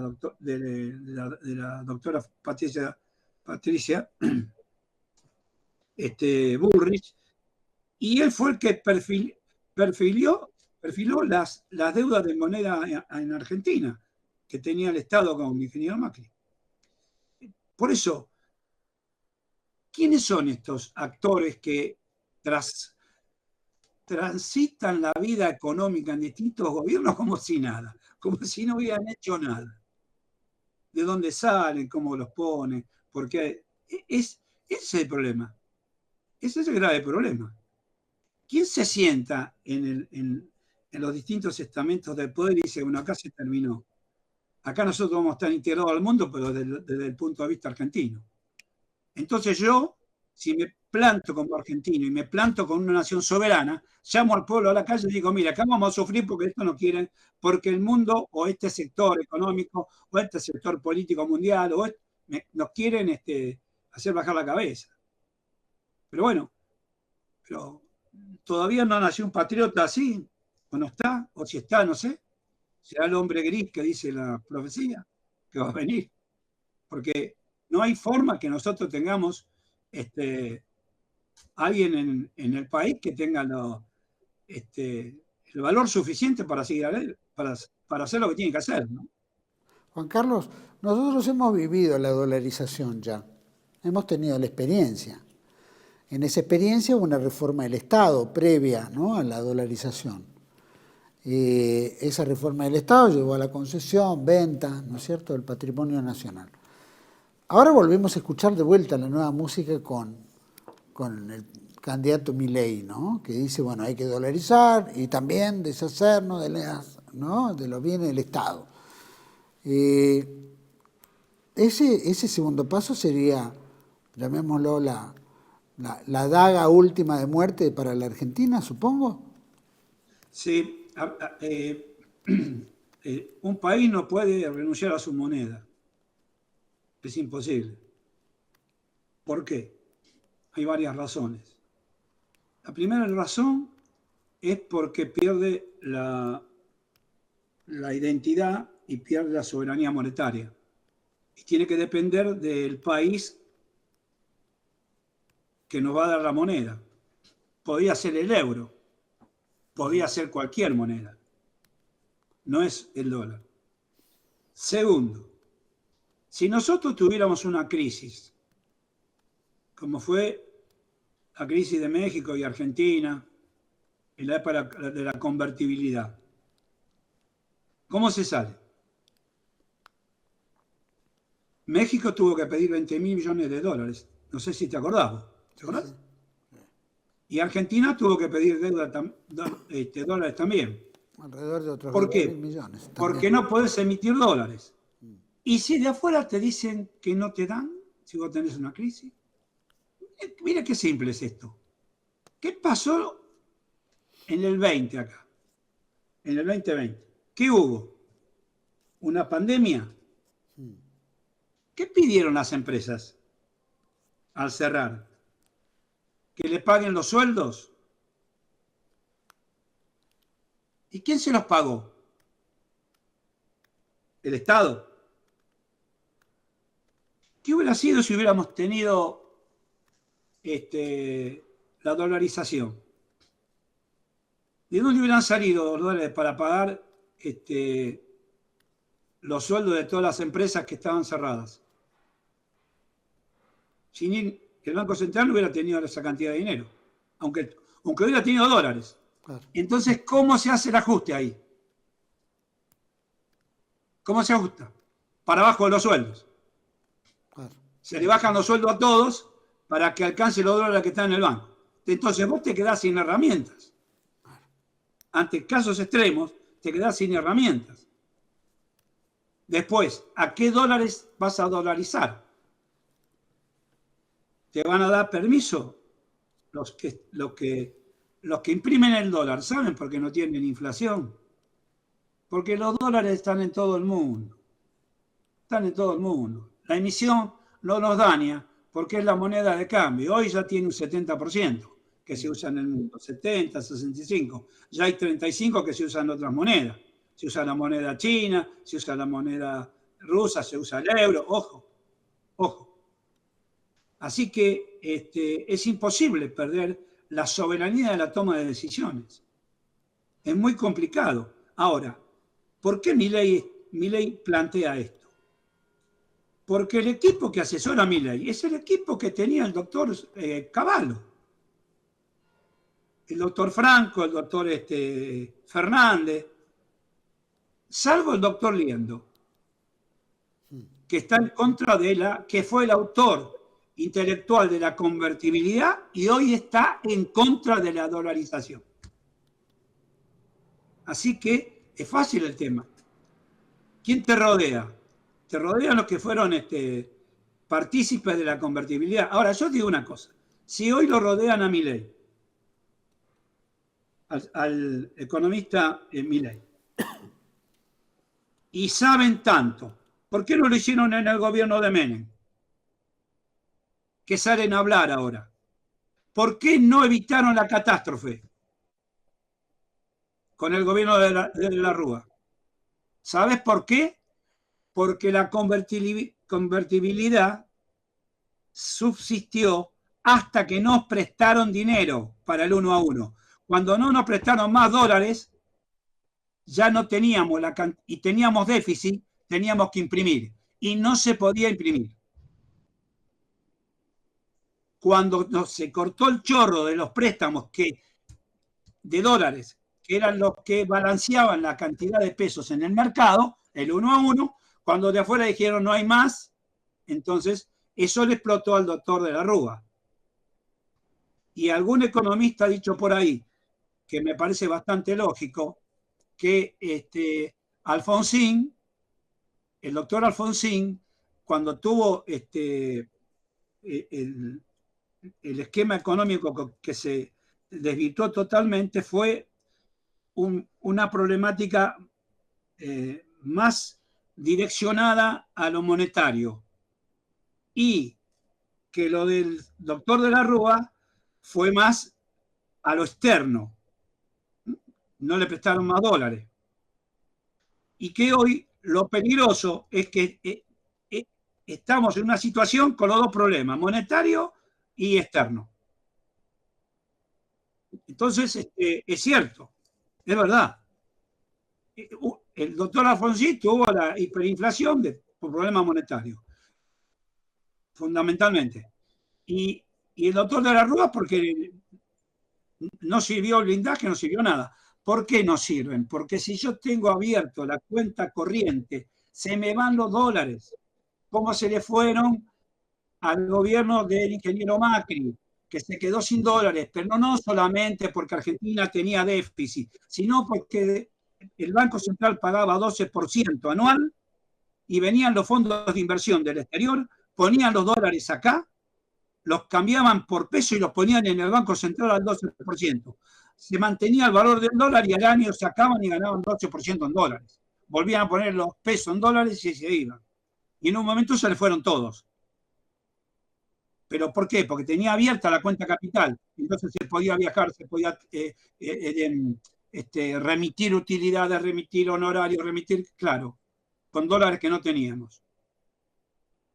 doctora Patricia Bullrich, y él fue el que perfiló las deudas de moneda en Argentina que tenía el Estado con el ingeniero Macri. Por eso, ¿quiénes son estos actores que transitan la vida económica en distintos gobiernos como si nada, como si no hubieran hecho nada? ¿De dónde salen? ¿Cómo los ponen? Porque ese es el problema. Ese es el grave problema. ¿Quién se sienta en los distintos estamentos del poder y dice, bueno, acá se terminó? Acá nosotros vamos a estar integrados al mundo, pero desde el punto de vista argentino. Entonces yo, si me planto como argentino y me planto con una nación soberana, llamo al pueblo a la calle y digo, mira, acá vamos a sufrir porque esto no quieren, porque el mundo o este sector económico o este sector político mundial nos quieren hacer bajar la cabeza. Pero bueno, todavía no nació un patriota así, o no está, o si está, no sé. Será el hombre gris que dice la profecía que va a venir. Porque no hay forma que nosotros tengamos alguien en el país que tenga el valor suficiente para seguir para hacer lo que tiene que hacer, ¿no? Juan Carlos, nosotros hemos vivido la dolarización ya, hemos tenido la experiencia. En esa experiencia hubo una reforma del Estado previa, ¿no?, a la dolarización. Esa reforma del Estado llevó a la concesión, venta, ¿no es cierto?, del patrimonio nacional. Ahora volvemos a escuchar de vuelta la nueva música con el candidato Milei, ¿no?, que dice, bueno, hay que dolarizar y también deshacernos de los bienes del Estado. Ese segundo paso sería, llamémoslo, la daga última de muerte para la Argentina, supongo. Sí, un país no puede renunciar a su moneda. Es imposible. ¿Por qué? Hay varias razones. La primera razón es porque pierde la identidad y pierde la soberanía monetaria. Y tiene que depender del país que nos va a dar la moneda. Podría ser el euro, podría ser cualquier moneda. No es el dólar. Segundo, si nosotros tuviéramos una crisis, como fue la crisis de México y Argentina, en la época de la convertibilidad, ¿cómo se sale? México tuvo que pedir 20.000 millones de dólares. No sé si te acordás. ¿Te acordás? Sí. Y Argentina tuvo que pedir dólares también. Alrededor de otros 20.000 millones. Porque no podés emitir dólares. Y si de afuera te dicen que no te dan, si vos tenés una crisis. Mira qué simple es esto. ¿Qué pasó en el 20 acá? En el 2020. ¿Qué hubo? ¿Una pandemia? ¿Qué pidieron las empresas al cerrar? ¿Que le paguen los sueldos? ¿Y quién se los pagó? ¿El Estado? ¿Qué hubiera sido si hubiéramos tenido la dolarización? ¿De dónde hubieran salido los dólares para pagar los sueldos de todas las empresas que estaban cerradas? Sin el Banco Central no hubiera tenido esa cantidad de dinero, aunque hubiera tenido dólares. Claro. Entonces, ¿cómo se hace el ajuste ahí? ¿Cómo se ajusta? Para abajo de los sueldos. Claro. Se le bajan los sueldos a todos para que alcance los dólares que están en el banco. Entonces vos te quedás sin herramientas. Ante casos extremos, te quedás sin herramientas. Después, ¿a qué dólares vas a dolarizar? ¿Te van a dar permiso? Los que imprimen el dólar, ¿saben por qué no tienen inflación? Porque los dólares están en todo el mundo. Están en todo el mundo. La emisión no nos daña porque es la moneda de cambio. Hoy ya tiene un 70% que se usa en el mundo. 70, 65. Ya hay 35 que se usan otras monedas. Se usa la moneda china, se usa la moneda rusa, se usa el euro. Ojo, ojo. Así que es imposible perder la soberanía de la toma de decisiones. Es muy complicado. Ahora, ¿por qué Milei plantea esto? Porque el equipo que asesora a Milei es el equipo que tenía el doctor Cavallo. El doctor Franco, el doctor Fernández, salvo el doctor Liendo, que está en contra que fue el autor intelectual de la convertibilidad y hoy está en contra de la dolarización. Así que es fácil el tema. ¿Quién te rodea? Te rodean los que fueron partícipes de la convertibilidad. Ahora, yo digo una cosa. Si hoy lo rodean a Milei, al economista Milei, y saben tanto, ¿por qué no lo hicieron en el gobierno de Menem? Que salen a hablar ahora. ¿Por qué no evitaron la catástrofe con el gobierno de la Rúa? ¿Sabes por qué? Porque la convertibilidad subsistió hasta que nos prestaron dinero para el 1 a 1. Cuando no nos prestaron más dólares, ya no teníamos y teníamos déficit, teníamos que imprimir. Y no se podía imprimir. Cuando se cortó el chorro de los préstamos de dólares, que eran los que balanceaban la cantidad de pesos en el mercado, el 1 a 1, cuando de afuera dijeron no hay más, entonces eso le explotó al doctor de la Rúa. Y algún economista ha dicho por ahí, que me parece bastante lógico, que Alfonsín, el doctor Alfonsín, cuando tuvo el esquema económico que se desvirtuó totalmente, fue una problemática más direccionada a lo monetario, y que lo del doctor de la Rúa fue más a lo externo. No le prestaron más dólares. Y que hoy lo peligroso es que estamos en una situación con los dos problemas, monetario y externo. Entonces, es cierto, es verdad. El doctor Alfonsín tuvo la hiperinflación por problemas monetarios, fundamentalmente. Y el doctor de la Rúa porque no sirvió el blindaje, no sirvió nada. ¿Por qué no sirven? Porque si yo tengo abierto la cuenta corriente, se me van los dólares, como se le fueron al gobierno del ingeniero Macri, que se quedó sin dólares, pero no solamente porque Argentina tenía déficit, sino porque el Banco Central pagaba 12% anual y venían los fondos de inversión del exterior ponían los dólares acá, los cambiaban por peso y los ponían en el Banco Central al 12%. Se mantenía el valor del dólar y al año sacaban y ganaban 12% en dólares. Volvían a poner los pesos en dólares y se iban. Y en un momento se le fueron todos. ¿Pero por qué? Porque tenía abierta la cuenta capital. Entonces se podía viajar, se podía remitir utilidades, remitir honorarios, remitir, claro, con dólares que no teníamos.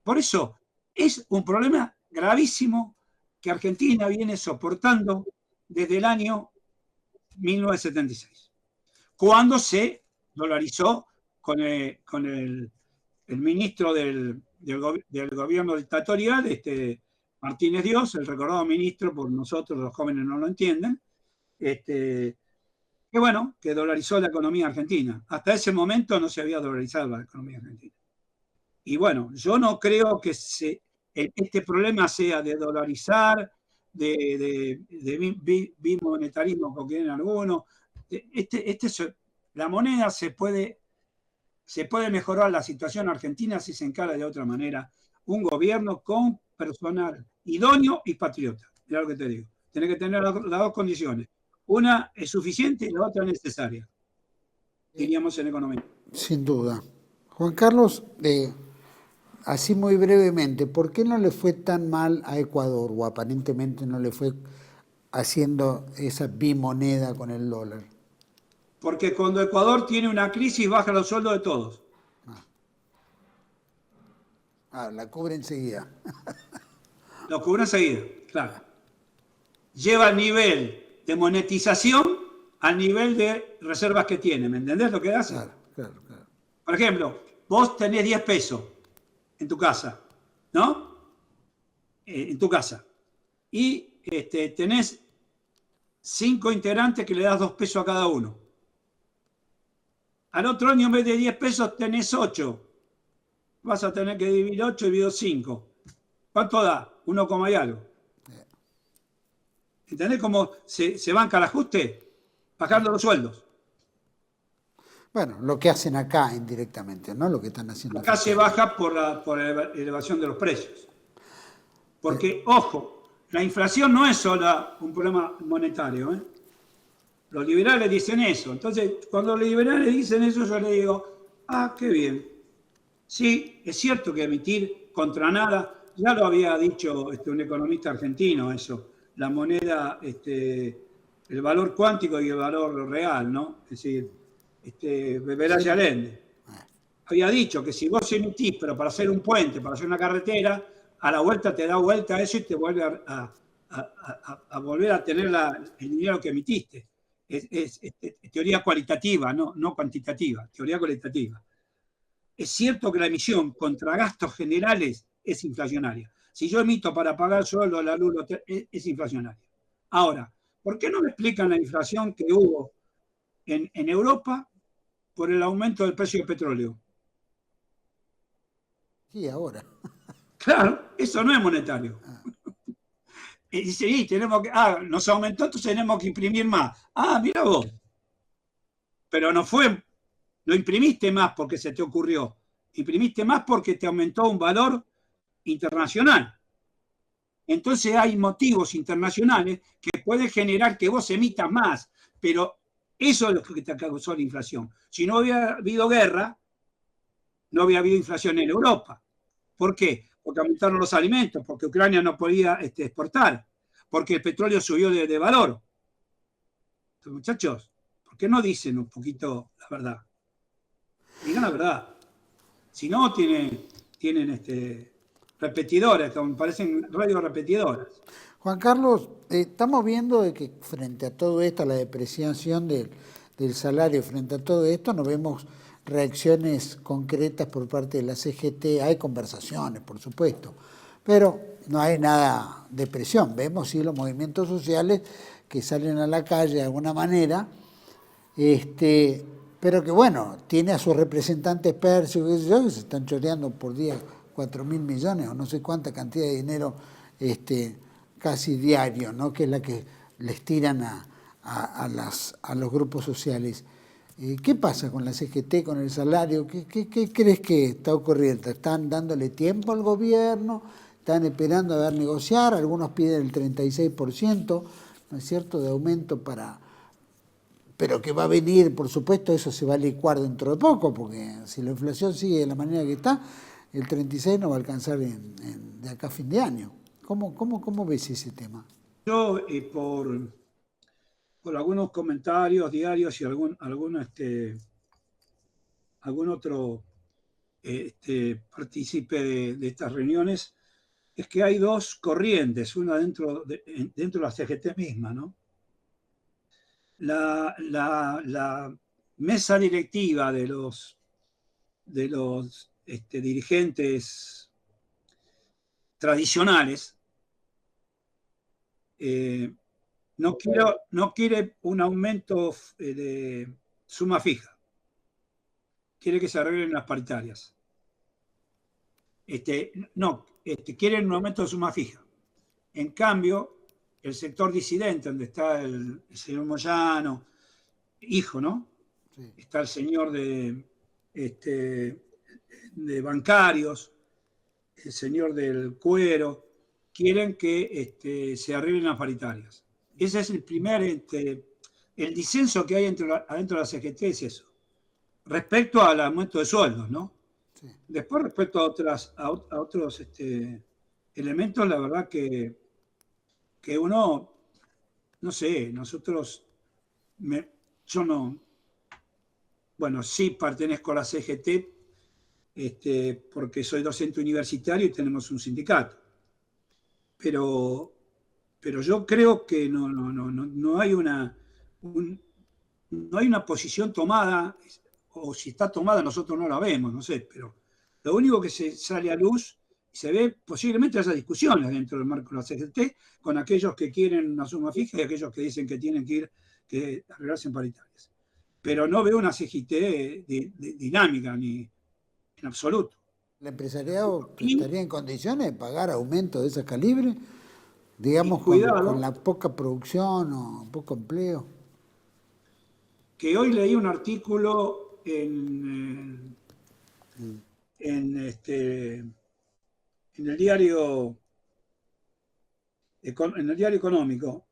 Por eso es un problema gravísimo que Argentina viene soportando desde el año 1976, cuando se dolarizó con el ministro del gobierno dictatorial, Martínez Dios, el recordado ministro, por nosotros los jóvenes no lo entienden, que bueno, que dolarizó la economía argentina. Hasta ese momento no se había dolarizado la economía argentina. Y bueno, yo no creo que este problema sea de dolarizar, de bimonetarismo, como quieren algunos. La moneda se puede mejorar la situación argentina si se encara de otra manera. Un gobierno con personal idóneo y patriota. Mira lo que te digo. Tiene que tener las dos condiciones. Una es suficiente y la otra es necesaria. Diríamos en economía. Sin duda. Juan Carlos, así muy brevemente, ¿por qué no le fue tan mal a Ecuador o aparentemente no le fue haciendo esa bimoneda con el dólar? Porque cuando Ecuador tiene una crisis baja los sueldos de todos. La cubre enseguida. Lo cubre enseguida, claro. Lleva el nivel de monetización al nivel de reservas que tiene. ¿Me entendés lo que hace? Claro. Por ejemplo, vos tenés 10 pesos en tu casa, ¿no? En tu casa. Y tenés 5 integrantes que le das 2 pesos a cada uno. Al otro año, en vez de 10 pesos, tenés 8. Vas a tener que dividir 8 dividido 5. ¿Cuánto da? 1, y algo. ¿Entendés cómo se banca el ajuste? Bajando los sueldos. Bueno, lo que hacen acá indirectamente, ¿no? Lo que están haciendo acá se baja por la elevación de los precios. Porque, ojo, la inflación no es solo un problema monetario, ¿eh? Los liberales dicen eso. Entonces, cuando los liberales dicen eso, yo le digo, qué bien. Sí, es cierto que emitir contra nada, ya lo había dicho un economista argentino eso, la moneda, el valor cuántico y el valor real, ¿no? Es decir, Bebelaje Allende. Había dicho que si vos emitís, pero para hacer un puente, para hacer una carretera, a la vuelta te da vuelta eso y te vuelve a volver a tener el dinero que emitiste. Es teoría cualitativa, no cuantitativa, teoría cualitativa. Es cierto que la emisión contra gastos generales es inflacionaria. Si yo emito para pagar sueldo, la luz, es inflacionaria. Ahora, ¿por qué no me explican la inflación que hubo en Europa por el aumento del precio del petróleo? Sí, ahora. Claro, eso no es monetario. Y dice, sí, nos aumentó, entonces tenemos que imprimir más. Mira vos. Pero no imprimiste más porque se te ocurrió. Imprimiste más porque te aumentó un valor internacional. Entonces hay motivos internacionales que pueden generar que vos emitas más. Pero eso es lo que te causó la inflación. Si no hubiera habido guerra, no había habido inflación en Europa. ¿Por qué? Porque aumentaron los alimentos, porque Ucrania no podía exportar, porque el petróleo subió de valor. Entonces, muchachos, ¿por qué no dicen un poquito la verdad? Digan la verdad. Si no, tienen repetidores, me parecen radios repetidoras. Juan Carlos, estamos viendo de que frente a todo esto, a la depreciación del salario, frente a todo esto, no vemos reacciones concretas por parte de la CGT. Hay conversaciones, por supuesto, pero no hay nada de presión. Vemos sí los movimientos sociales que salen a la calle de alguna manera, pero que bueno, tiene a sus representantes Percio, que se están choreando por día 4.000 millones o no sé cuánta cantidad de dinero casi diario, ¿no? Que es la que les tiran a los grupos sociales. ¿Qué pasa con la CGT, con el salario? ¿Qué crees que está ocurriendo? ¿Están dándole tiempo al gobierno? ¿Están esperando a ver negociar? Algunos piden el 36%, ¿no es cierto?, de aumento pero que va a venir, por supuesto, eso se va a licuar dentro de poco, porque si la inflación sigue de la manera que está, el 36 no va a alcanzar de acá a fin de año. ¿Cómo ves ese tema? Yo, por algunos comentarios diarios y algún otro partícipe de estas reuniones, es que hay dos corrientes, una dentro de la CGT misma, ¿no? La mesa directiva de los dirigentes tradicionales no quiere un aumento de suma fija, quiere que se arreglen las paritarias. Quieren un aumento de suma fija. En cambio, el sector disidente, donde está el señor Moyano, hijo, ¿no? Sí. Está el señor de bancarios, el señor del cuero, quieren que se arreglen las paritarias. Ese es el primer, el disenso que hay adentro de la CGT es eso. Respecto al aumento de sueldos, ¿no? Sí. Después, respecto a otros elementos, la verdad que uno, no sé, yo no, bueno, sí pertenezco a la CGT, porque soy docente universitario y tenemos un sindicato. Pero yo creo que no hay una posición tomada, o si está tomada nosotros no la vemos, no sé, pero lo único que se sale a luz y se ve posiblemente esas discusiones dentro del marco de la CGT con aquellos que quieren una suma fija y aquellos que dicen que tienen que arreglarse en paritarias. Pero no veo una CGT dinámica ni en absoluto. ¿El empresariado estaría en condiciones de pagar aumentos de ese calibre? Digamos, con la poca producción o poco empleo. Que hoy leí un artículo en el diario económico,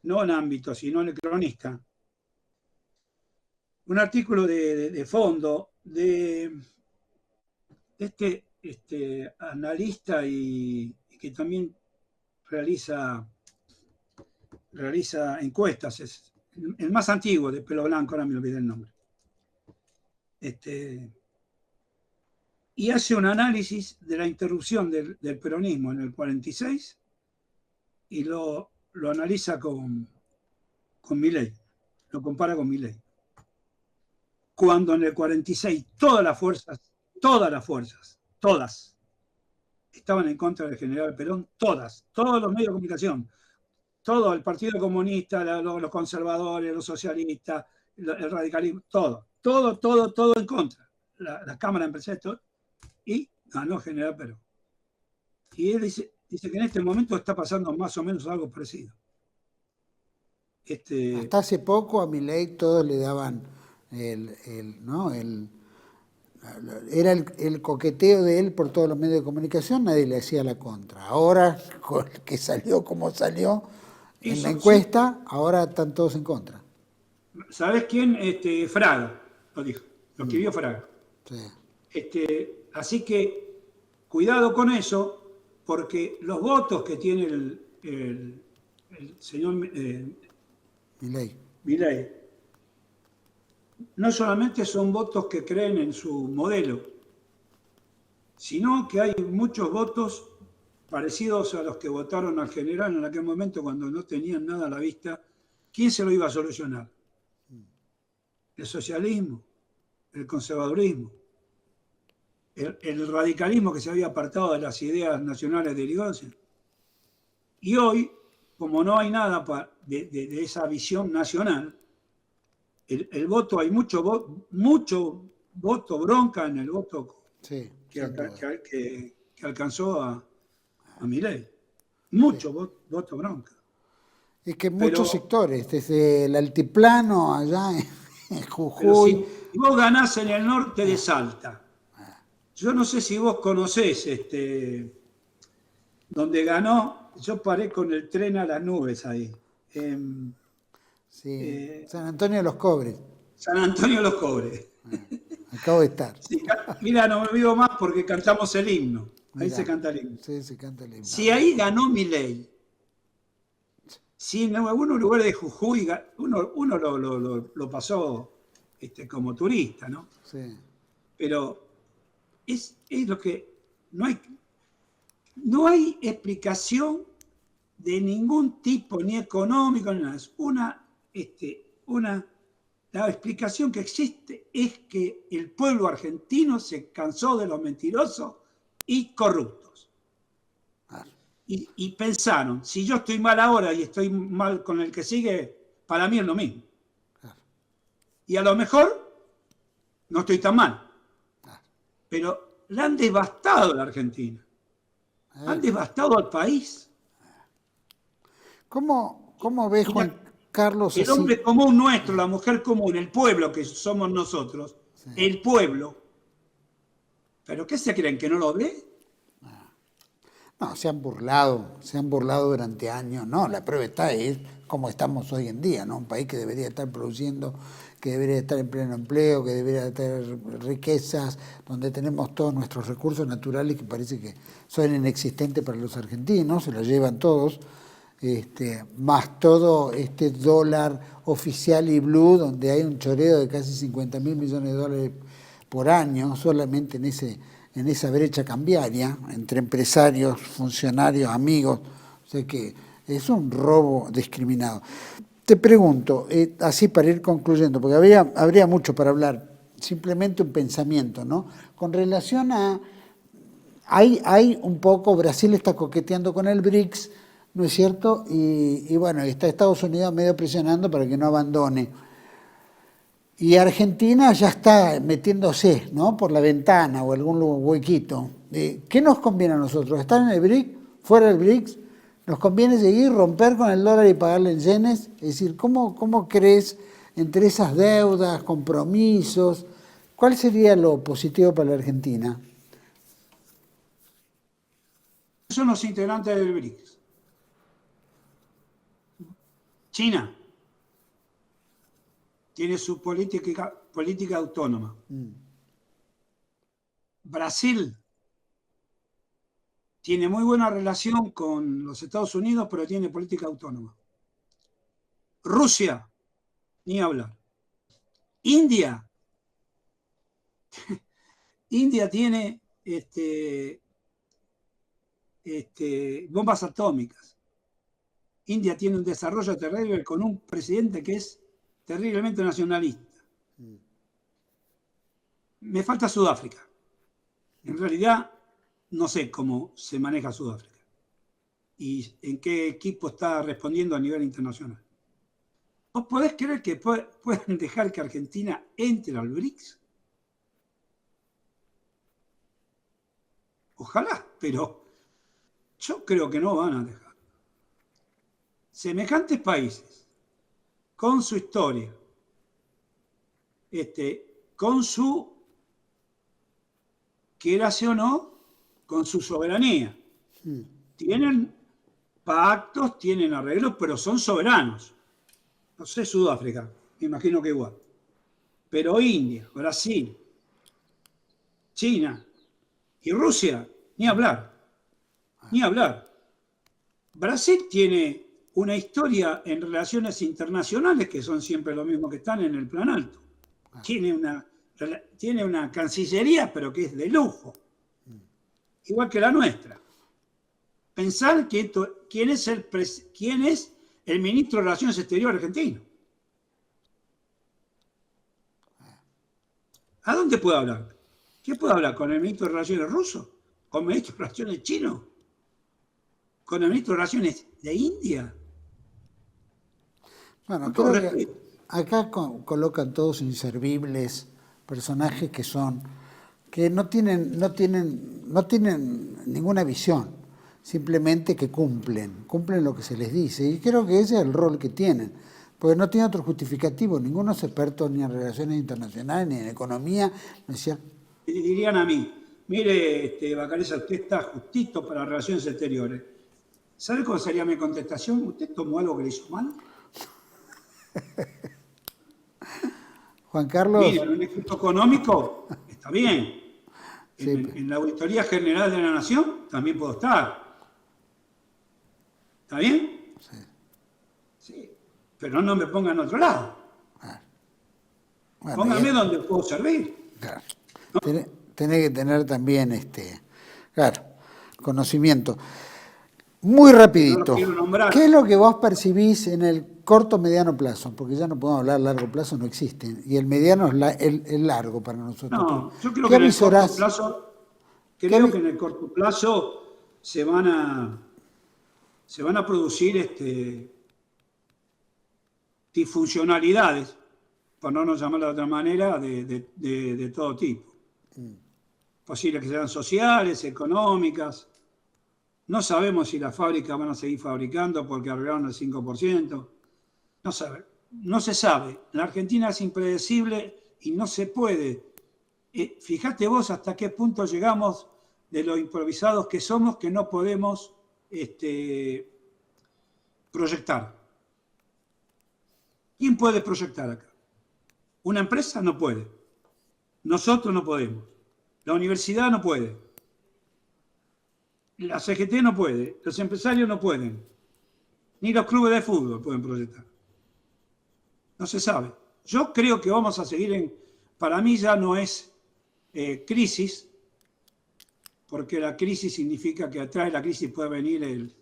no en ámbito, sino en el cronista, un artículo de fondo de este analista y que también realiza encuestas, es el más antiguo, de pelo blanco, ahora me olvidé el nombre. Y hace un análisis de la interrupción del peronismo en el 46 y lo analiza con Milei, lo compara con Milei. Cuando en el 46 todas las fuerzas, estaban en contra del general Perón, todos los medios de comunicación, todo el Partido Comunista, los conservadores, los socialistas, el radicalismo, todo en contra. La Cámara Empresarial, todo, y ganó general Perón. Y él dice que en este momento está pasando más o menos algo parecido. Hasta hace poco a Milei todos le daban era el coqueteo de él por todos los medios de comunicación, nadie le hacía la contra. Ahora, que salió como salió en la encuesta, sí. Ahora están todos en contra. ¿Sabes quién? Fraga lo dijo, lo escribió Fraga. Sí. Así que cuidado con eso, porque los votos que tiene el señor Milei no solamente son votos que creen en su modelo, sino que hay muchos votos parecidos a los que votaron al general en aquel momento cuando no tenían nada a la vista. ¿Quién se lo iba a solucionar? El socialismo, el conservadurismo, el radicalismo que se había apartado de las ideas nacionales de Irigoyen. Y hoy, como no hay nada de esa visión nacional, el voto, hay mucho voto bronca en el voto sí, que alcanzó a Milei. Mucho sí. voto bronca. Es que muchos sectores, desde el altiplano allá en Jujuy. Pero si vos ganás en el norte de Salta, yo no sé si vos conocés donde ganó, yo paré con el tren a las nubes ahí. Sí, San Antonio de los Cobres. San Antonio de los Cobres. Acabo de estar. Sí, mira, no me olvido más porque cantamos el himno. Ahí Mirá, se canta el himno. Sí, se canta el himno. Si ahí ganó Milei, si en algunos lugares de Jujuy uno lo pasó como turista, ¿no? Sí. Pero es lo que no hay explicación de ningún tipo, ni económico, ni nada. Es la explicación que existe es que el pueblo argentino se cansó de los mentirosos y corruptos. Y pensaron, si yo estoy mal ahora y estoy mal con el que sigue, para mí es lo mismo. Y a lo mejor no estoy tan mal. Pero la han devastado la Argentina. Han devastado al país. ¿Cómo ves, Juan Carlos? El hombre común nuestro, la mujer común, el pueblo que somos nosotros, sí. El pueblo. ¿Pero qué se creen? ¿Que no lo ve? No, se han burlado durante años. No, la prueba está es como estamos hoy en día, ¿no? Un país que debería estar produciendo, que debería estar en pleno empleo, que debería tener riquezas, donde tenemos todos nuestros recursos naturales que parece que son inexistentes para los argentinos, se los llevan todos, más todo este dólar oficial y blue, donde hay un choreo de casi 50.000 millones de dólares por año, solamente en esa brecha cambiaria, entre empresarios, funcionarios, amigos, o sea que es un robo discriminado. Te pregunto, así para ir concluyendo, porque habría mucho para hablar, simplemente un pensamiento, ¿no? Con relación a, hay un poco, Brasil está coqueteando con el BRICS, ¿no es cierto? Y bueno, está Estados Unidos medio presionando para que no abandone. Y Argentina ya está metiéndose, ¿no? Por la ventana o algún huequito. ¿Qué nos conviene a nosotros? ¿Estar en el BRICS? ¿Fuera del BRICS? ¿Nos conviene seguir, romper con el dólar y pagarle en yenes? Es decir, ¿cómo crees entre esas deudas, compromisos? ¿Cuál sería lo positivo para la Argentina? Son los integrantes del BRICS. China tiene su política autónoma. Brasil tiene muy buena relación con los Estados Unidos, pero tiene política autónoma. Rusia, ni hablar. India tiene bombas atómicas. India tiene un desarrollo terrible con un presidente que es terriblemente nacionalista. Me falta Sudáfrica. En realidad, no sé cómo se maneja Sudáfrica y en qué equipo está respondiendo a nivel internacional. ¿Vos podés creer que puedan dejar que Argentina entre al BRICS? Ojalá, pero yo creo que no van a dejar. Semejantes países, con su historia, con su, quieras o no, con su soberanía. Tienen pactos, tienen arreglos, pero son soberanos. No sé, Sudáfrica, me imagino que igual. Pero India, Brasil, China y Rusia, ni hablar. Ni hablar. Brasil tiene una historia en relaciones internacionales que son siempre lo mismo que están en el plan alto. Tiene una cancillería, pero que es de lujo. Igual que la nuestra. Pensar que quién es el ministro de Relaciones Exteriores argentino. ¿A dónde puede hablar? ¿Qué puede hablar? ¿Con el ministro de Relaciones ruso? ¿Con el ministro de Relaciones chino? ¿Con el ministro de Relaciones de India? Bueno, creo que acá colocan todos inservibles, personajes que no tienen ninguna visión. simplemente que cumplen lo que se les dice. Y creo que ese es el rol que tienen, porque no tiene otro justificativo. Ninguno es experto ni en relaciones internacionales, ni en economía. Decía, dirían a mí, mire, Bacareza, usted está justito para relaciones exteriores. ¿Sabe cuál sería mi contestación? ¿Usted tomó algo que le hizo mal? Juan Carlos... Mire, en un equipo económico está bien. Sí, En la Auditoría General de la Nación también puedo estar. ¿Está bien? sí. Sí. Pero no me ponga en otro lado. Bueno, Póngame donde puedo servir. Claro. Tenés que tener también, claro, conocimiento. Muy rapidito, No lo quiero nombrar. ¿qué es lo que vos percibís en el corto mediano plazo? Porque ya no podemos hablar largo plazo, no existen. Y el mediano es el largo para nosotros. No, yo creo ¿Qué que en el avisorás? corto plazo, creo que en el corto plazo se van a producir disfuncionalidades, por no llamarlo de otra manera, de todo tipo. Posible que sean sociales, económicas. No sabemos si las fábricas van a seguir fabricando porque arreglaron el 5%. No se sabe. La Argentina es impredecible y no se puede. Fíjate vos hasta qué punto llegamos de lo improvisados que somos, que no podemos proyectar. ¿Quién puede proyectar acá? Una empresa no puede. Nosotros no podemos. La universidad no puede. La CGT no puede. Los empresarios no pueden. Ni los clubes de fútbol pueden proyectar. No se sabe. Yo creo que vamos a seguir para mí ya no es crisis, porque la crisis significa que atrás de la crisis puede venir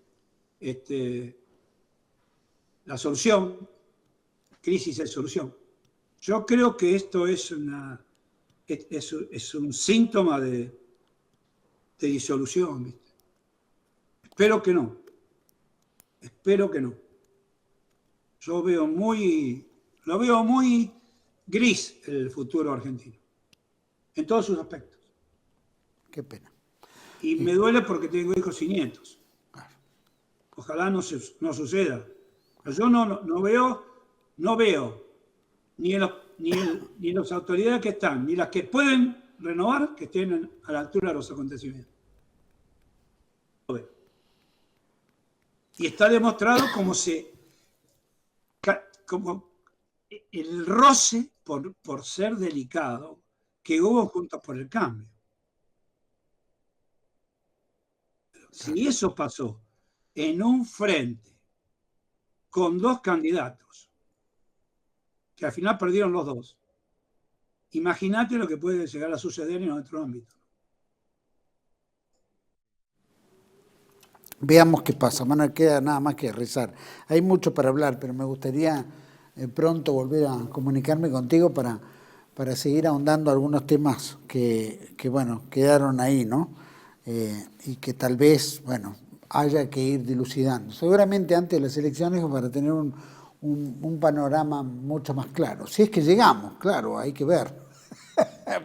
la solución. Crisis es solución. Yo creo que esto es un síntoma de disolución, ¿viste? Espero que no. Espero que no. Yo lo veo muy gris el futuro argentino, en todos sus aspectos. Qué pena. Y me duele porque tengo hijos y nietos. Ojalá no suceda. Pero yo no veo ni las autoridades que están, ni las que pueden renovar, que estén a la altura de los acontecimientos. Y está demostrado como el roce por ser delicado que hubo Juntos por el Cambio. Si eso pasó en un frente con dos candidatos, que al final perdieron los dos, imagínate lo que puede llegar a suceder en otro ámbito. Veamos qué pasa. No queda nada más que rezar. Hay mucho para hablar, pero me gustaría pronto volver a comunicarme contigo para seguir ahondando algunos temas que bueno, quedaron ahí, ¿no? Y que tal vez, bueno, haya que ir dilucidando. Seguramente antes de las elecciones para tener un panorama mucho más claro. Si es que llegamos, claro, hay que ver.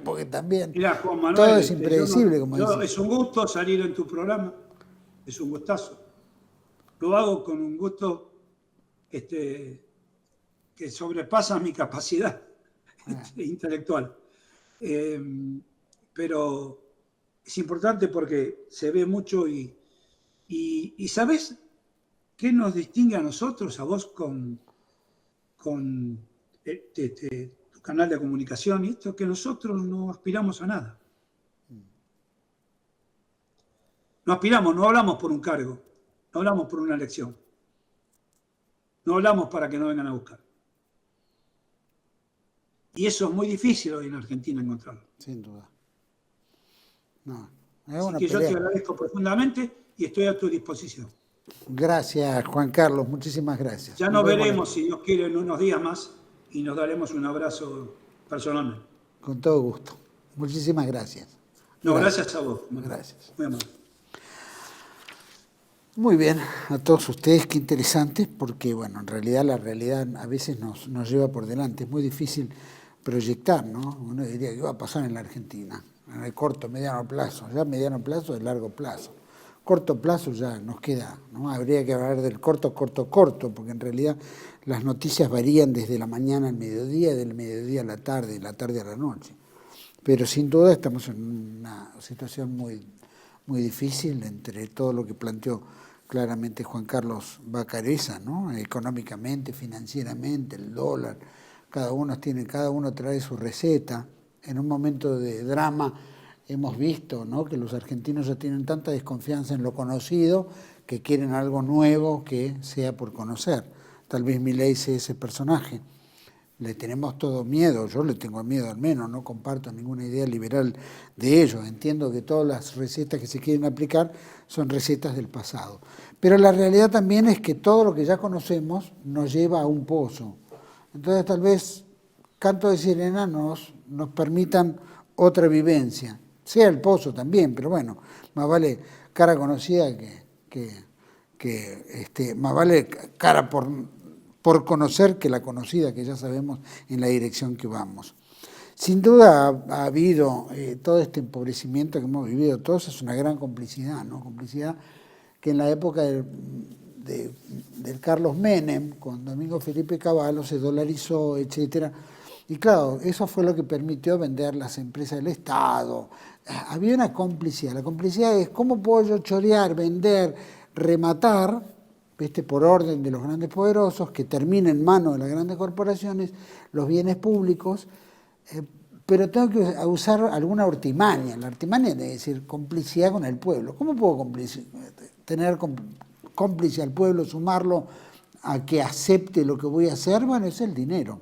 Porque también Mirá, Juan Manuel, todo es impredecible, como dices. Es un gusto salir en tu programa. Es un gustazo. Lo hago con un gusto que sobrepasa mi capacidad intelectual. Pero es importante porque se ve mucho y ¿sabes qué nos distingue a nosotros, a vos con tu canal de comunicación y esto? Que nosotros no aspiramos a nada. No aspiramos, no hablamos por un cargo, no hablamos por una elección, no hablamos para que nos vengan a buscar. Y eso es muy difícil hoy en Argentina encontrarlo. Sin duda. No, Así que yo te agradezco profundamente y estoy a tu disposición. Gracias, Juan Carlos, muchísimas gracias. Ya nos veremos, si Dios quiere, en unos días más y nos daremos un abrazo personalmente. Con todo gusto. Muchísimas gracias. No, gracias a vos. Gracias. Muy amable. Muy bien, a todos ustedes, qué interesante, porque bueno, en realidad la realidad a veces nos lleva por delante. Es muy difícil proyectar, ¿no? Uno diría que va a pasar en la Argentina, en el corto, mediano plazo, ya mediano plazo, de largo plazo. corto plazo ya nos queda, ¿no? Habría que hablar del corto, porque en realidad las noticias varían desde la mañana al mediodía, del mediodía a la tarde, de la tarde a la noche. Pero sin duda estamos en una situación muy, muy difícil entre todo lo que planteó claramente Juan Carlos Vacarezza, ¿no? Económicamente, financieramente, el dólar, cada uno trae su receta. En un momento de drama hemos visto, ¿no?, que los argentinos ya tienen tanta desconfianza en lo conocido que quieren algo nuevo que sea por conocer. Tal vez Milei sea ese personaje. Le tenemos todo miedo, yo le tengo miedo al menos, no comparto ninguna idea liberal de ello. Entiendo que todas las recetas que se quieren aplicar son recetas del pasado. Pero la realidad también es que todo lo que ya conocemos nos lleva a un pozo. Entonces tal vez canto de sirena nos permitan otra vivencia. Sea el pozo también, pero bueno, más vale cara conocida más vale cara por conocer que la conocida, que ya sabemos en la dirección que vamos. Sin duda ha habido todo este empobrecimiento que hemos vivido todos, es una gran complicidad, ¿no? Complicidad que en la época del Carlos Menem, con Domingo Felipe Cavallo, se dolarizó, etcétera. Y claro, eso fue lo que permitió vender las empresas del Estado. Había una complicidad. La complicidad es cómo puedo yo chorear, vender, rematar, por orden de los grandes poderosos, que termina en manos de las grandes corporaciones, los bienes públicos, pero tengo que usar alguna artimaña. La artimaña es decir, complicidad con el pueblo. ¿Cómo puedo tener cómplice al pueblo, sumarlo a que acepte lo que voy a hacer? Bueno, es el dinero.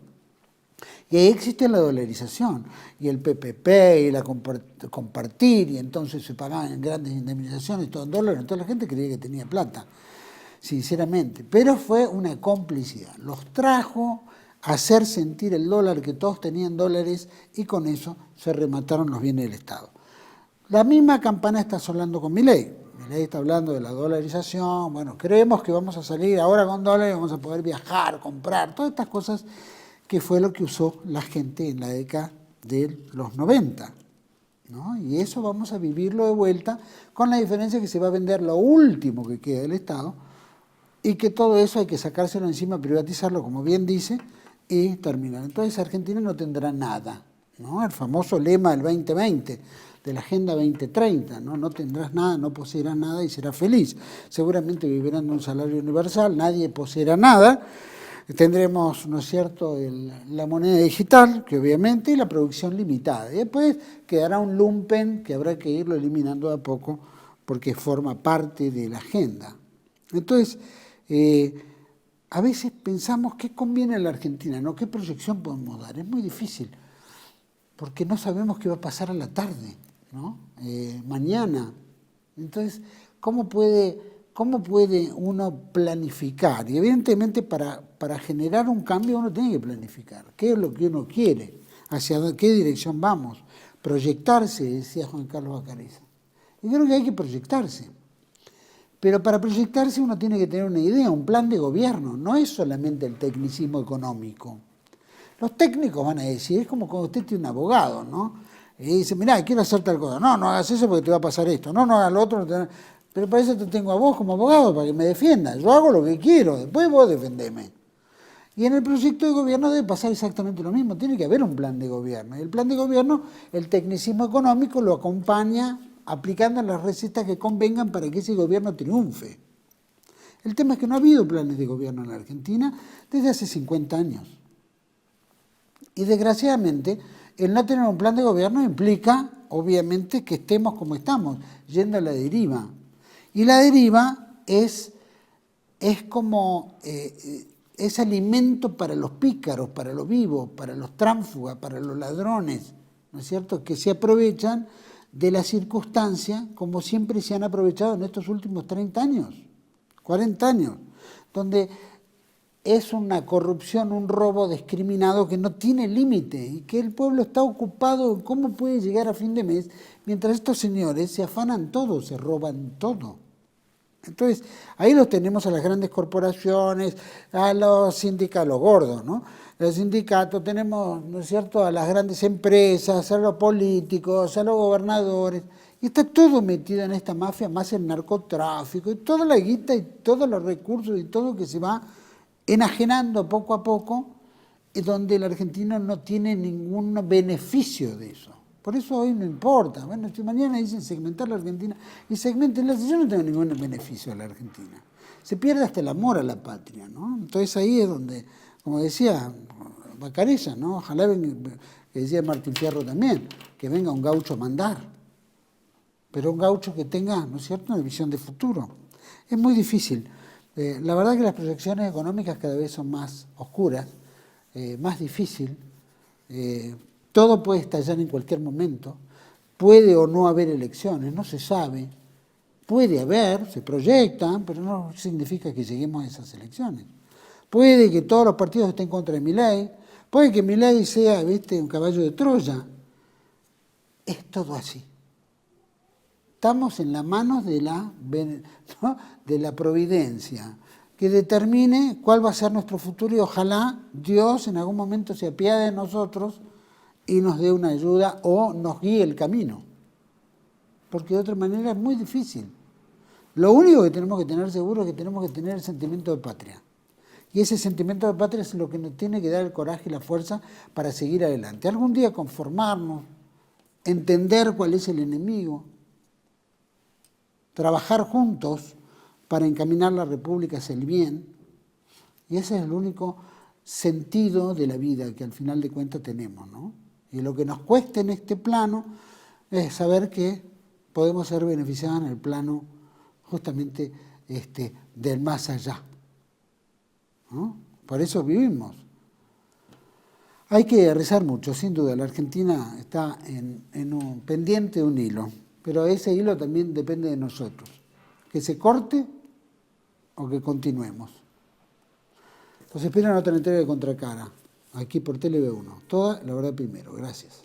Y ahí existe la dolarización, y el PPP, y la compartir, y entonces se pagaban grandes indemnizaciones, todo en dólares, toda la gente creía que tenía plata, sinceramente. Pero fue una complicidad. Los trajo a hacer sentir el dólar, que todos tenían dólares, y con eso se remataron los bienes del Estado. La misma campana está sonando con Milei. Milei está hablando de la dolarización. Bueno, creemos que vamos a salir ahora con dólares, vamos a poder viajar, comprar, todas estas cosas que fue lo que usó la gente en la década de los 90, ¿no? Y eso vamos a vivirlo de vuelta, con la diferencia que se va a vender lo último que queda del Estado, y que todo eso hay que sacárselo encima, privatizarlo, como bien dice, y terminar. Entonces Argentina no tendrá nada, ¿no? El famoso lema del 2020, de la Agenda 2030, ¿no? No tendrás nada, no poseerás nada y serás feliz. Seguramente vivirán de un salario universal, nadie poseerá nada. Tendremos, ¿no es cierto?, la moneda digital, que obviamente, y la producción limitada. Y después quedará un lumpen que habrá que irlo eliminando de a poco porque forma parte de la agenda. Entonces, a veces pensamos qué conviene a la Argentina, ¿no? ¿Qué proyección podemos dar? Es muy difícil, porque no sabemos qué va a pasar a la tarde, ¿no? Mañana. Entonces, ¿cómo puede uno planificar? Y evidentemente para generar un cambio uno tiene que planificar. ¿Qué es lo que uno quiere? ¿Hacia qué dirección vamos? Proyectarse, decía Juan Carlos Vacarezza. Y creo que hay que proyectarse. Pero para proyectarse uno tiene que tener una idea, un plan de gobierno. No es solamente el tecnicismo económico. Los técnicos van a decir, es como cuando usted tiene un abogado, ¿no? Y dice, mirá, quiero hacer tal cosa. No, no hagas eso porque te va a pasar esto. No, no hagas lo otro. Pero para eso te tengo a vos como abogado, para que me defiendas. Yo hago lo que quiero, después vos defendeme. Y en el proyecto de gobierno debe pasar exactamente lo mismo. Tiene que haber un plan de gobierno. Y el plan de gobierno, el tecnicismo económico lo acompaña aplicando las recetas que convengan para que ese gobierno triunfe. El tema es que no ha habido planes de gobierno en la Argentina desde hace 50 años. Y desgraciadamente, el no tener un plan de gobierno implica, obviamente, que estemos como estamos, yendo a la deriva. Y la deriva es alimento para los pícaros, para los vivos, para los tránsfugas, para los ladrones, ¿no es cierto?, que se aprovechan de la circunstancia como siempre se han aprovechado en estos últimos 30 años, 40 años, donde es una corrupción, un robo discriminado que no tiene límite y que el pueblo está ocupado en cómo puede llegar a fin de mes, mientras estos señores se afanan todo, se roban todo. Entonces, ahí los tenemos a las grandes corporaciones, a los sindicatos gordos, ¿no? Los sindicatos, tenemos, ¿no es cierto?, a las grandes empresas, a los políticos, a los gobernadores, Y está todo metido en esta mafia, más el narcotráfico, y toda la guita y todos los recursos y todo que se va enajenando poco a poco, y donde el argentino no tiene ningún beneficio de eso. Por eso hoy no importa. Bueno, si mañana dicen segmentar la Argentina, y segmentenla, yo no tengo ningún beneficio a la Argentina. Se pierde hasta el amor a la patria, ¿no? Entonces ahí es donde, como decía Bacareza, ¿no? Ojalá venga, que decía Martín Fierro también, que venga un gaucho a mandar. Pero un gaucho que tenga, ¿no es cierto?, una visión de futuro. Es muy difícil. La verdad que las proyecciones económicas cada vez son más oscuras, más difícil. Todo puede estallar en cualquier momento. Puede o no haber elecciones, no se sabe. Puede haber, se proyectan, pero no significa que lleguemos a esas elecciones. Puede que todos los partidos estén contra de Milei, puede que Milei sea, ¿viste?, un caballo de Troya. Es todo así. Estamos en las manos de la providencia, que determine cuál va a ser nuestro futuro y ojalá Dios en algún momento se apiade de nosotros y nos dé una ayuda o nos guíe el camino. Porque de otra manera es muy difícil. Lo único que tenemos que tener seguro es que tenemos que tener el sentimiento de patria. Y ese sentimiento de patria es lo que nos tiene que dar el coraje y la fuerza para seguir adelante. Algún día conformarnos, entender cuál es el enemigo, trabajar juntos para encaminar la República hacia el bien, y ese es el único sentido de la vida que al final de cuentas tenemos, ¿no? Y lo que nos cuesta en este plano es saber que podemos ser beneficiados en el plano justamente del más allá, ¿no? Por eso vivimos. Hay que rezar mucho, sin duda. La Argentina está en un pendiente de un hilo. Pero ese hilo también depende de nosotros, que se corte o que continuemos. Los espero en otra entrega de Contracara, aquí por TLV1. Toda la verdad primero. Gracias.